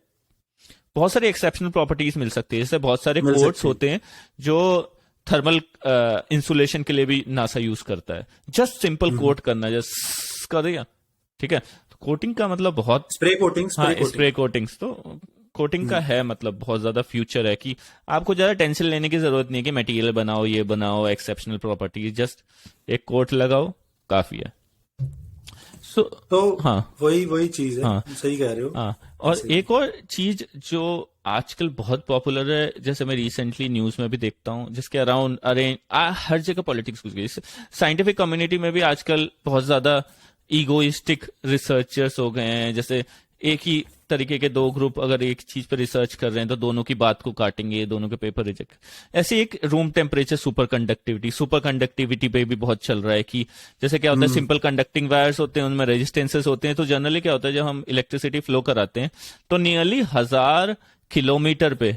बहुत सारी एक्सेप्शनल प्रॉपर्टीज मिल सकती है। जैसे बहुत सारे मिल कोट्स सकती है। होते हैं जो थर्मल इंसुलेशन के लिए भी नासा यूज करता है, जस्ट सिंपल कोट करना, जस्ट कर दिया, ठीक है। तो कोटिंग का मतलब बहुत, स्प्रे कोटिंग, हाँ, स्प्रे कोटिंग। स्प्रे कोटिंग्स तो कोटिंग का है मतलब बहुत ज्यादा फ्यूचर है कि आपको ज्यादा टेंशन लेने की जरूरत नहीं है कि मटेरियल बनाओ, ये बनाओ, एक्सेप्शनल प्रॉपर्टी, जस्ट एक कोट लगाओ, काफी है। सो तो हाँ वही वही चीज है। हाँ सही कह रहे हो। हाँ। और ऐसे ही। एक और चीज जो आजकल बहुत पॉपुलर है, जैसे मैं रिसेंटली न्यूज में भी देखता हूँ, जिसके अराउंड अरे हर जगह पॉलिटिक्स घुस गई, साइंटिफिक कम्युनिटी में भी आजकल बहुत ज्यादा ईगोइस्टिक रिसर्चर्स हो गए हैं। जैसे एक ही तरीके के दो ग्रुप अगर एक चीज पर रिसर्च कर रहे हैं तो दोनों की बात को काटेंगे, दोनों के पेपर रिजेक्ट। ऐसे एक रूम टेम्परेचर सुपर कंडक्टिविटी पे भी बहुत चल रहा है कि जैसे क्या होता है, सिंपल कंडक्टिंग वायर्स होते हैं, उनमें रेजिस्टेंसेस होते हैं, तो जनरली क्या होता है जब हम इलेक्ट्रिसिटी फ्लो कराते हैं तो नियरली 1000 किलोमीटर पे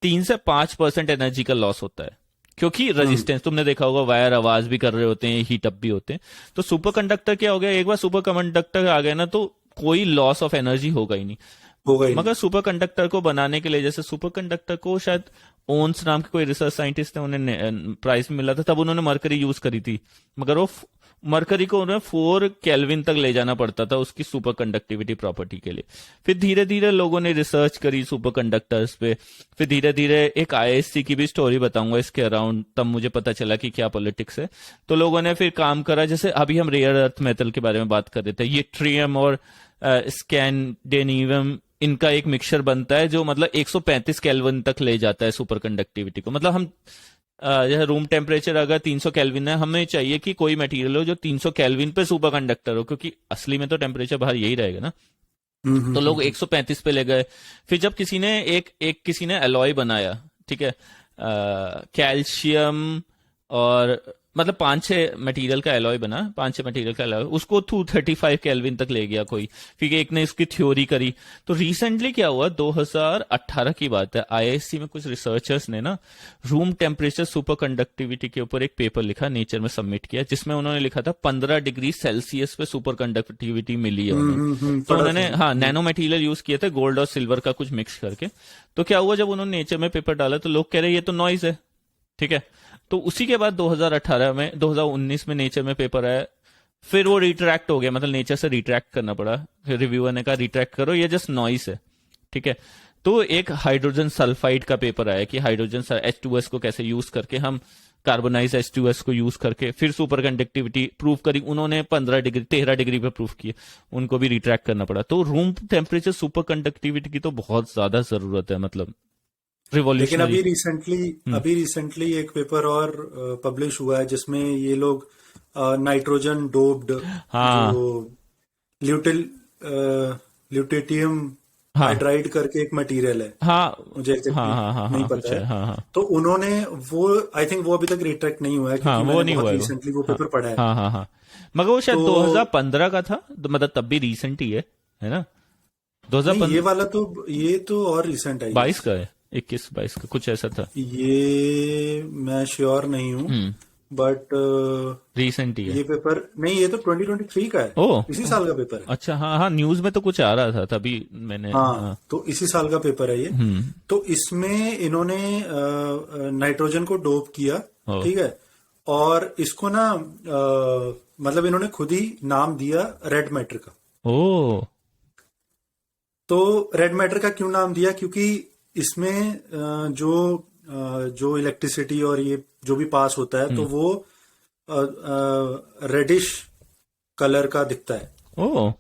3 से 5% एनर्जी का लॉस होता है, क्योंकि रेजिस्टेंस, तुमने देखा होगा वायर आवाज भी कर रहे होते हैं, हीट अप भी होते हैं। तो सुपर कंडक्टर क्या हो गया, एक बार सुपर कंडक्टर आ गया ना तो कोई लॉस ऑफ एनर्जी होगा ही नहीं। होगा ही नहीं। मगर सुपर कंडक्टर को बनाने के लिए, जैसे सुपर कंडक्टर को शायद ओन्स नाम के कोई रिसर्च साइंटिस्ट ने, उन्हें प्राइज मिला था, तब उन्होंने मरकरी यूज करी थी, मगर वो मरकरी को उन्हें 4 केल्विन तक ले जाना पड़ता था उसकी सुपर कंडक्टिविटी प्रॉपर्टी के लिए। फिर धीरे धीरे लोगों ने रिसर्च करी सुपर कंडक्टर्स पे, फिर धीरे धीरे एक आईएससी की भी स्टोरी बताऊंगा इसके अराउंड, तब मुझे पता चला कि क्या पॉलिटिक्स है। तो लोगों ने फिर काम करा, जैसे अभी हम रेयर अर्थ मेटल के बारे में बात कर रहे थे, ये ट्रियम और स्कैंडेनियम, इनका एक मिक्सचर बनता है जो मतलब 135 केल्विन तक ले जाता है सुपर कंडक्टिविटी को। मतलब हम जैसे रूम टेम्परेचर अगर 300 केल्विन है, हमें चाहिए कि कोई मटेरियल हो जो 300 केल्विन पे सुपर कंडक्टर हो, क्योंकि असली में तो टेम्परेचर बाहर यही रहेगा ना। तो लोग 135 पे ले गए। फिर जब किसी ने किसी ने एलॉय बनाया, ठीक है, कैल्शियम और मतलब 5-6 मटेरियल का एलॉय बना, 5-6 मटेरियल का एलॉय, उसको 235 केल्विन तक ले गया कोई। फिर एक ने इसकी थ्योरी करी। तो रिसेंटली क्या हुआ, 2018 की बात है, आईआईएससी में कुछ रिसर्चर्स ने ना रूम टेम्परेचर सुपर कंडक्टिविटी के ऊपर एक पेपर लिखा, नेचर में सबमिट किया, जिसमें उन्होंने लिखा था 15 डिग्री सेल्सियस पे सुपर कंडक्टिविटी मिली है उन्हें। तो उन्होंने हाँ नैनो मटेरियल यूज किए थे, गोल्ड और सिल्वर का कुछ मिक्स करके। तो क्या हुआ, जब उन्होंने नेचर में पेपर डाला तो लोग कह रहे ये तो नॉइज है, ठीक है। तो उसी के बाद 2019 में नेचर में पेपर आया, फिर वो रिट्रैक्ट हो गया, मतलब नेचर से रिट्रैक्ट करना पड़ा। फिर रिव्यूअर ने कहा रिट्रैक्ट करो, ये जस्ट नॉइस है, ठीक है। तो एक हाइड्रोजन सल्फाइड का पेपर आया कि हाइड्रोजन H2S को कैसे यूज करके हम कार्बोनाइज H2S को यूज करके फिर सुपर कंडक्टिविटी प्रूव करी। उन्होंने 13 डिग्री पे प्रूव किए, उनको भी रिट्रैक्ट करना पड़ा। तो रूम टेम्परेचर सुपर कंडक्टिविटी की तो बहुत ज्यादा जरूरत है, मतलब लेकिन रिवॉल्यूशनरी। अभी रिसेंटली एक पेपर और पब्लिश हुआ है जिसमें ये लोग नाइट्रोजन डोप्ड हाँ जो ल्यूटिल ल्यूटेटियम हाँ हाइड्राइड करके एक मटेरियल है, हाँ मुझे एग्जैक्टली हाँ हाँ हाँ नहीं हाँ कुछ पता है, है। हाँ हाँ तो उन्होंने वो, आई थिंक वो अभी तक रिट्रैक्ट नहीं हुआ है, हाँ क्योंकि वो मैंने नहीं हुआ बहुत है वो। रिसेंटली वो हाँ पेपर पढ़ा है। हाँ हाँ हाँ, मगर वो शायद तो 2015 का था, तो मतलब तब भी रीसेंट ही है ना? नहीं, ये 2015 वाला तो, ये तो और रिसेंट आई 22 गेस। का है, 21 22 का कुछ ऐसा था। ये मैं श्योर नहीं हूँ, हम्म, बट रीसेंट ही है। ये पेपर नहीं, ये तो 2023 का है, ओ इसी ओ, साल का पेपर है। अच्छा, हाँ हाँ, न्यूज में तो कुछ आ रहा था तभी मैंने, हाँ, हाँ। तो इसी साल का पेपर है ये। हम्म। तो इसमें इन्होंने नाइट्रोजन को डोप किया, ओ ठीक है, और इसको ना मतलब इन्होंने खुद ही नाम दिया रेड मैटर का। ओ तो रेड मैटर का क्यों नाम दिया? क्योंकि इसमें जो इलेक्ट्रिसिटी और ये जो भी पास होता है, तो हम्म वो रेडिश कलर का दिखता है। ओ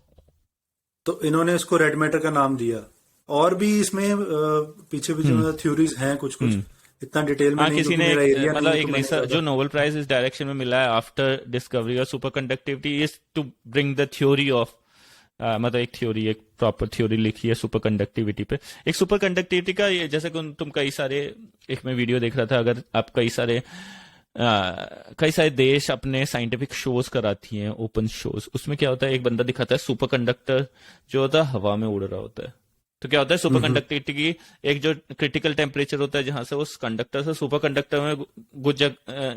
तो इन्होंने इसको रेड मैटर का नाम दिया। और भी इसमें पीछे पीछे हम्म मतलब थ्योरीज हैं कुछ कुछ, हम्म। इतना डिटेल में हाँ, नहीं, किसी क्योंकि ने मेरा एक एरिया नहीं मतलब है, एक तो मैंने रिसर्च, जो ज्यादा। नोबेल प्राइज इस डायरेक्शन में मिला है after discovery of super conductivity is to bring the theory of, मतलब एक थ्योरी, एक प्रॉपर थ्योरी लिखी है सुपर कंडक्टिविटी पे। एक सुपर कंडक्टिविटी का ये, जैसे कि तुम कई सारे, एक मैं वीडियो देख रहा था, अगर आप कई सारे देश अपने साइंटिफिक शोज कराती हैं, ओपन शोज, उसमें क्या होता है, एक बंदा दिखाता है सुपर कंडक्टर जो होता है हवा में उड़ रहा होता है। तो क्या होता है, सुपर हम्म। कंडक्टिविटी की एक जो क्रिटिकल टेम्परेचर होता है जहां से उस कंडक्टर से सुपर कंडक्टर में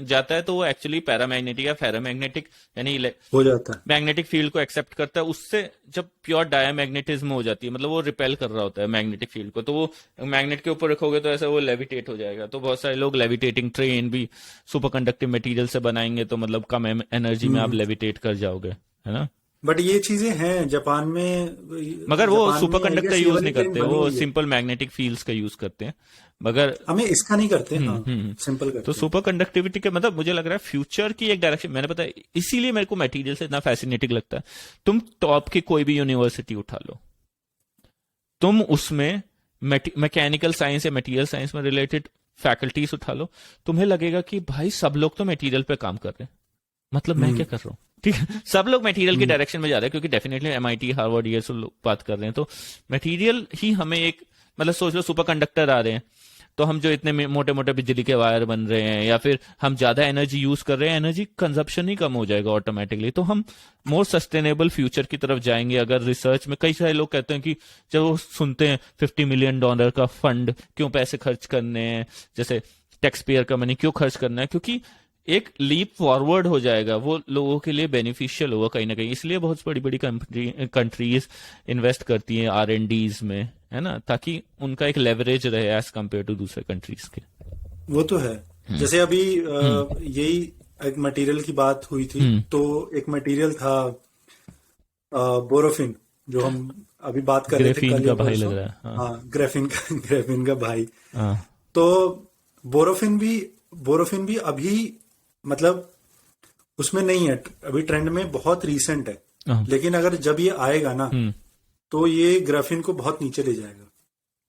जाता है, तो वो एक्चुअली पैरामैग्नेटिक या फेरोमैग्नेटिक, यानी हो जाता है। मैग्नेटिक फील्ड को एक्सेप्ट करता है। उससे जब प्योर डायमैग्नेटिज्म हो जाती है, मतलब वो रिपेल कर रहा होता है मैग्नेटिक फील्ड को, तो वो मैग्नेट के ऊपर रखोगे तो ऐसा वो लेविटेट हो जाएगा। तो बहुत सारे लोग लेविटेटिंग ट्रेन भी सुपर कंडक्टिव मटेरियल से बनाएंगे, तो मतलब कम एनर्जी में आप हम्म। लेविटेट कर जाओगे, है ना? बट ये चीजें हैं जापान में। मगर वो जापान सुपर में आई कंडक्टर गेस ये यूज वाली नहीं ट्रेन करते, बनी वो हुई है। सिंपल मैग्नेटिक फील्ड्स का यूज करते हैं। मगर हमें इसका नहीं करते, हाँ, हम्म। सिंपल तो करते हैं। सुपर कंडक्टिविटी के मतलब मुझे लग रहा है फ्यूचर की एक डायरेक्शन, मैंने पता है, इसीलिए मेरे को मटेरियल से इतना फैसिनेटिंग लगता है। तुम टॉप की कोई भी यूनिवर्सिटी उठा लो, तुम उसमें मैकेनिकल साइंस या मटेरियल साइंस में रिलेटेड फैकल्टीज उठा लो, तुम्हें लगेगा कि भाई सब लोग तो मटेरियल पे काम कर रहे हैं, मतलब मैं क्या हम्म। कर रहा हूँ? ठीक है, सब लोग मटेरियल की हम्म। डायरेक्शन में जा रहे हैं, क्योंकि डेफिनेटली एमआईटी, हार्वर्ड, ये सब लोग बात कर रहे हैं, तो मटेरियल ही हमें एक, मतलब सोच लो सुपर कंडक्टर आ रहे हैं, तो हम जो इतने मोटे मोटे बिजली के वायर बन रहे हैं, या फिर हम ज्यादा एनर्जी यूज कर रहे हैं, एनर्जी कंजप्शन ही कम हो जाएगा ऑटोमेटिकली, तो हम मोर सस्टेनेबल फ्यूचर की तरफ जाएंगे। अगर रिसर्च में, कई सारे लोग कहते हैं कि जब वो सुनते हैं $50 मिलियन का फंड, क्यों पैसे खर्च करने हैं, जैसे टैक्स पेयर का मनी क्यों खर्च करना है, क्योंकि एक लीप फॉरवर्ड हो जाएगा, वो लोगों के लिए बेनिफिशियल होगा कहीं ना कहीं। इसलिए बहुत बड़ी बड़ी कंट्रीज इन्वेस्ट करती हैं R&Ds में, है ना, ताकि उनका एक लेवरेज रहे एज कंपेयर टू दूसरे कंट्रीज के। वो तो है। जैसे अभी हम्म यही एक मटेरियल की बात हुई थी, हम्म। तो एक मटेरियल था बोरोफिन, जो हम अभी बात कर रहे थे ग्रेफीन कल या का भाई लग परसों। रहा है, हाँ हाँ, ग्रेफिन का ग्रेफिन का भाई। हाँ तो बोरोफिन भी अभी मतलब उसमें नहीं है, अभी ट्रेंड में बहुत रीसेंट है। हाँ। लेकिन अगर जब ये आएगा ना, हम्म, तो ये ग्राफिन को बहुत नीचे ले जाएगा,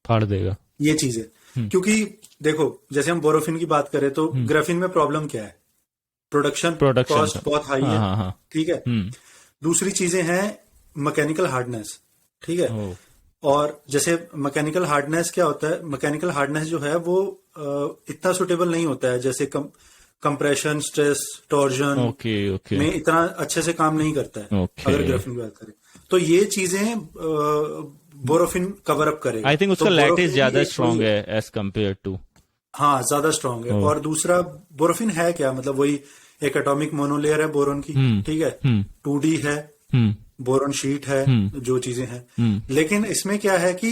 फाड़ देगा। ये चीज है। क्योंकि देखो, जैसे हम बोरोफिन की बात करें, तो ग्राफिन में प्रॉब्लम क्या है? प्रोडक्शन प्रोडक्शन कॉस्ट बहुत हाई हाँ है, हाँ हाँ। ठीक है। हम्म। दूसरी चीजें हैं मैकेनिकल हार्डनेस, ठीक है। ओ और जैसे मैकेनिकल हार्डनेस क्या होता है? मैकेनिकल हार्डनेस जो है वो इतना सुटेबल नहीं होता है, जैसे compression, stress, torsion okay okay में इतना अच्छे से काम नहीं करता है। ओके। अगर ग्राफिन की बात करें, तो ये चीजें बोरोफिन कवर अप करेगा। आई थिंक तो उसका लैटिस बोरोफिन भी ज्यादा एक स्ट्रांग वही है एज कंपेयर टू। हाँ, ज्यादा स्ट्रांग है। ओ और दूसरा, बोरोफिन है क्या, मतलब वही एक एटॉमिक मोनोलेयर है बोरोन की, ठीक है। हम्म 2D है, हम्म बोरोन शीट है, जो चीजें हैं। लेकिन इसमें क्या है कि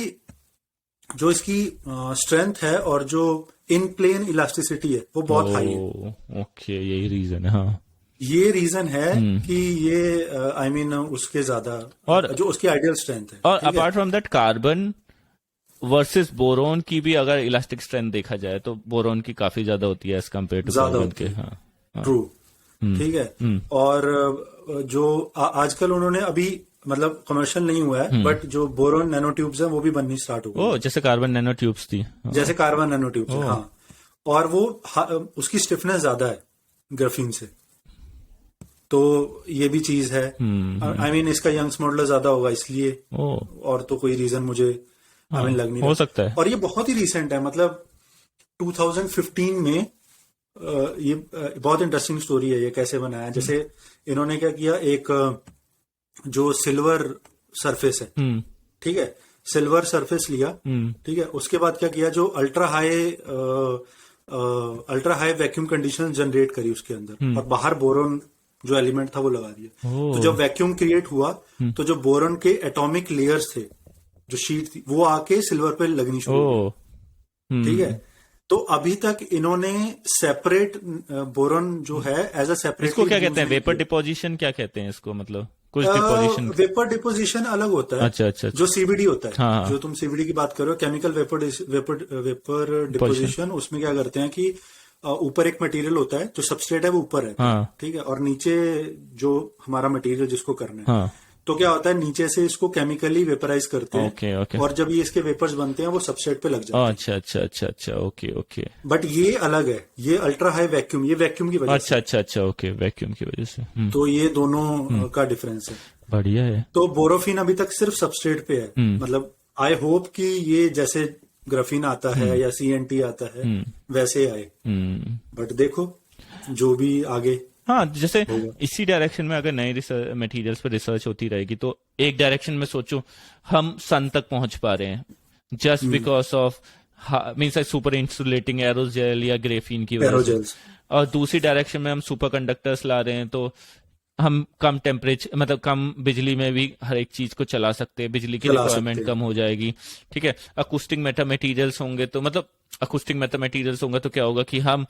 जो इसकी स्ट्रेंथ है और जो इन प्लेन इलास्टिसिटी है, वो बहुत हाई है। ओ ओके, यही रीजन है, हाँ। ये रीजन है कि ये आई मीन उसके ज्यादा, और जो उसकी आइडियल स्ट्रेंथ है, और ठीक है। Apart from that, carbon versus boron की भी अगर इलास्टिक स्ट्रेंथ देखा जाए, तो बोरोन की काफी ज्यादा होती है एज कंपेयर टू ज्यादा कार्बन होती के, है, हाँ हाँ। ट्रू, ठीक है। और जो आजकल उन्होंने अभी मतलब कमर्शियल नहीं हुआ है, बट जो बोरोन नैनो ट्यूब्स है वो भी बननी स्टार्ट हो गई ओ, है। जैसे कार्बन नैनो ट्यूब्स थी, हाँ। जैसे कार्बन नैनो ट्यूब्स है, ओ हाँ। और वो उसकी स्टिफनेस ज्यादा है ग्राफीन से, तो ये भी चीज है। आई मीन इसका यंग्स मॉडल ज्यादा होगा इसलिए, ओ और तो कोई रीजन मुझे आई मीन लग नहीं हो रहा। सकता है। और ये बहुत ही रिसेंट है, मतलब 2015 में ये बहुत इंटरेस्टिंग स्टोरी है। ये कैसे बनाया, जैसे इन्होंने क्या किया, एक जो सिल्वर सरफेस है, ठीक है, सिल्वर सरफेस लिया, ठीक है, उसके बाद क्या किया, जो ultra high vacuum condition generate करी उसके अंदर, और बाहर बोरोन जो एलिमेंट था वो लगा दिया। तो जब वैक्यूम क्रिएट हुआ तो जो बोरोन के एटॉमिक लेयर्स थे, जो शीट थी, वो आके सिल्वर पे लगनी शुरू हो गई, ठीक है। तो अभी तक इन्होंने सेपरेट बोरोन जो है एज अ सेपरेट, इसको क्या कहते हैं, वेपर डिपोजिशन क्या कहते हैं इसको, मतलब कुछ डिपोजिशन? वेपर डिपोजिशन अलग होता है। अच्छा। जो सीवीडी होता है, हाँ। जो तुम सीवीडी की बात कर रहे हो, केमिकल वेपर डिपोजिशन, उसमें क्या करते हैं कि ऊपर एक मटेरियल होता है, जो सबस्ट्रेट है वो ऊपर है, हाँ। ठीक है, और नीचे जो हमारा मटेरियल जिसको करना है, हाँ। तो क्या होता है, नीचे से इसको केमिकली वेपराइज करते हैं, ओके। और जब ये इसके वेपर्स बनते हैं वो सबस्ट्रेट पे लग जाते हैं। अच्छा, ओके। बट ये अलग है, ये अल्ट्रा हाई वैक्यूम, ये वैक्यूम की वजह से। अच्छा, ओके, वैक्यूम की वजह से। तो ये दोनों का डिफरेंस है। बढ़िया है। तो बोरोफिन अभी तक सिर्फ सबस्ट्रेट पे है, मतलब आई होप कि ये जैसे ग्राफीन आता है या CNT आता है वैसे आए, बट देखो जो भी आगे। हाँ, जैसे इसी डायरेक्शन में अगर नए मटेरियल्स पर रिसर्च होती रहेगी तो एक डायरेक्शन में सोचो हम सन तक पहुंच पा रहे हैं just because of means super insulating aerogel या ग्रेफीन की वजह से, और दूसरी डायरेक्शन में हम सुपर कंडक्टर्स ला रहे हैं तो हम कम टेम्परेचर, मतलब कम बिजली में भी हर एक चीज को चला सकते हैं, बिजली की रिक्वायरमेंट कम हो जाएगी, ठीक है। अकूस्टिक मेटामेटीरियल्स होंगे तो मतलब अकूस्टिक मेटामेटीरियल्स होंगे तो क्या होगा कि हम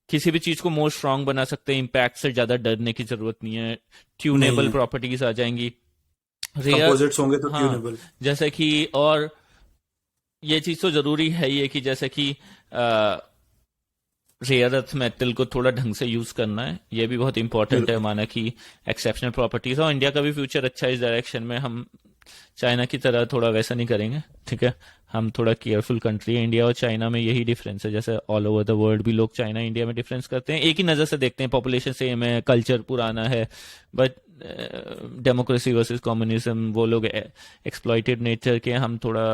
किसी भी चीज को मोर स्ट्रांग बना सकते हैं, इम्पैक्ट से ज्यादा डरने की जरूरत नहीं है, ट्यूनेबल प्रॉपर्टीज आ जाएंगी, कंपोजिट्स होंगे तो ट्यूनेबल, जैसे कि, और ये चीज तो जरूरी है ही है कि जैसे कि रेयर अर्थ मेटल को थोड़ा ढंग से यूज करना है, ये भी बहुत इंपॉर्टेंट है, माना कि एक्सेप्शनल प्रॉपर्टीज, और इंडिया का भी फ्यूचर अच्छा है इस डायरेक्शन में। हम चाइना की तरह थोड़ा वैसा नहीं करेंगे, ठीक है, हम थोड़ा केयरफुल कंट्री है। इंडिया और चाइना में यही डिफरेंस है, जैसे ऑल ओवर द वर्ल्ड भी लोग चाइना इंडिया में डिफरेंस करते हैं, एक ही नजर से देखते हैं, पॉपुलेशन सेम है, कल्चर पुराना है, बट डेमोक्रेसी वर्सेस कम्युनिज्म, वो लोग एक्सप्लॉइटेड नेचर के, हम थोड़ा,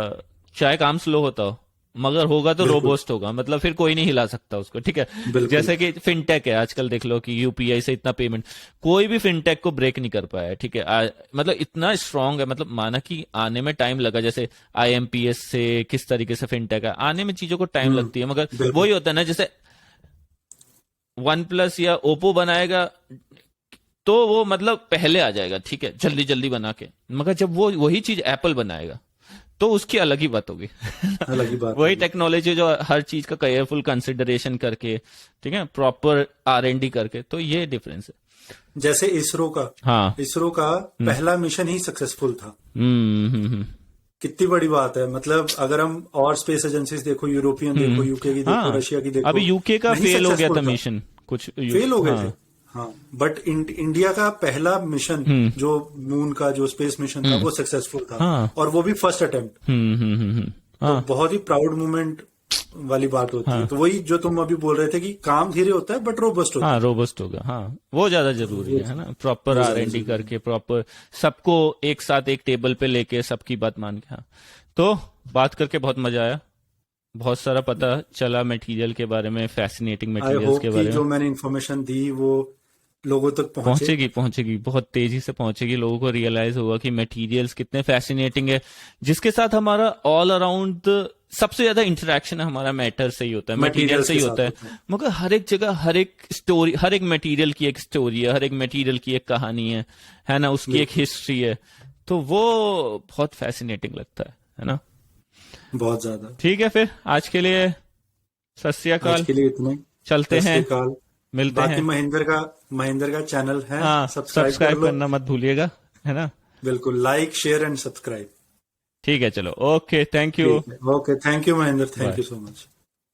चाहे काम स्लो होता हो मगर होगा तो रोबोस्ट होगा, मतलब फिर कोई नहीं हिला सकता उसको, ठीक है। जैसे कि फिनटेक है, आजकल देख लो कि यूपीआई से इतना पेमेंट, कोई भी फिनटेक को ब्रेक नहीं कर पाया है, ठीक है, मतलब इतना स्ट्रांग है, मतलब माना कि आने में टाइम लगा, जैसे IMPS से किस तरीके से फिनटेक है, आने में चीजों को टाइम लगती है, मगर वही होता है ना, जैसे OnePlus या ओप्पो बनाएगा तो वो मतलब पहले आ जाएगा, ठीक है, जल्दी जल्दी बना के, मगर जब वो वही चीज एप्पल बनाएगा तो उसकी अलग ही बात होगी, अलग ही बात वही टेक्नोलॉजी जो हर चीज का केयरफुल कंसिडरेशन करके, ठीक है, प्रॉपर R&D करके, तो ये डिफरेंस है। जैसे इसरो का, हाँ, इसरो का पहला मिशन ही सक्सेसफुल था। कितनी बड़ी बात है, मतलब अगर हम और स्पेस एजेंसीज देखो, यूरोपियन देखो, यूके की देखो, रशिया की देखो, अभी यूके का फेल हो गया था मिशन, कुछ फेल हो गए थे, हाँ, बट इंडिया का पहला मिशन जो मून का जो स्पेस मिशन था वो सक्सेसफुल था, और वो भी फर्स्ट अटेम्प्ट। तो बहुत ही प्राउड मोमेंट वाली बात होती है। तो वही जो तुम अभी बोल रहे थे कि काम धीरे होता है बट रोबस्ट होता है, रोबस्ट होगा, हाँ, वो ज्यादा जरूरी है ना, प्रॉपर R&D करके, प्रॉपर सबको एक साथ एक टेबल पे लेके सबकी बात मान के। हाँ, तो बात करके बहुत मजा आया, बहुत सारा पता चला मटेरियल के बारे में, फैसिनेटिंग मटेरियल्स के बारे में। जो मैंने इन्फॉर्मेशन दी वो लोगों तक पहुंचेगी, बहुत तेजी से पहुंचेगी, लोगों को रियलाइज होगा कि मटेरियल्स कितने फैसिनेटिंग है, जिसके साथ हमारा ऑल अराउंड सबसे ज्यादा इंटरेक्शन हमारा मैटर से ही होता है, मटेरियल से ही होता है, मगर हर एक जगह, हर एक स्टोरी, हर एक मटेरियल की एक स्टोरी है, हर एक मटेरियल की एक कहानी है ना, उसकी एक हिस्ट्री है, तो वो बहुत फैसिनेटिंग लगता है ना, बहुत ज्यादा। ठीक है, फिर आज के लिए सत श्री अकाल, आज के लिए इतना ही, चलते हैं, मिलते हैं। महेंद्र का चैनल है, सब्सक्राइब करना मत भूलिएगा, है ना, बिल्कुल, लाइक शेयर एंड सब्सक्राइब। ठीक है, चलो, okay, thank you. Okay, thank you Mahendra, thank you so much.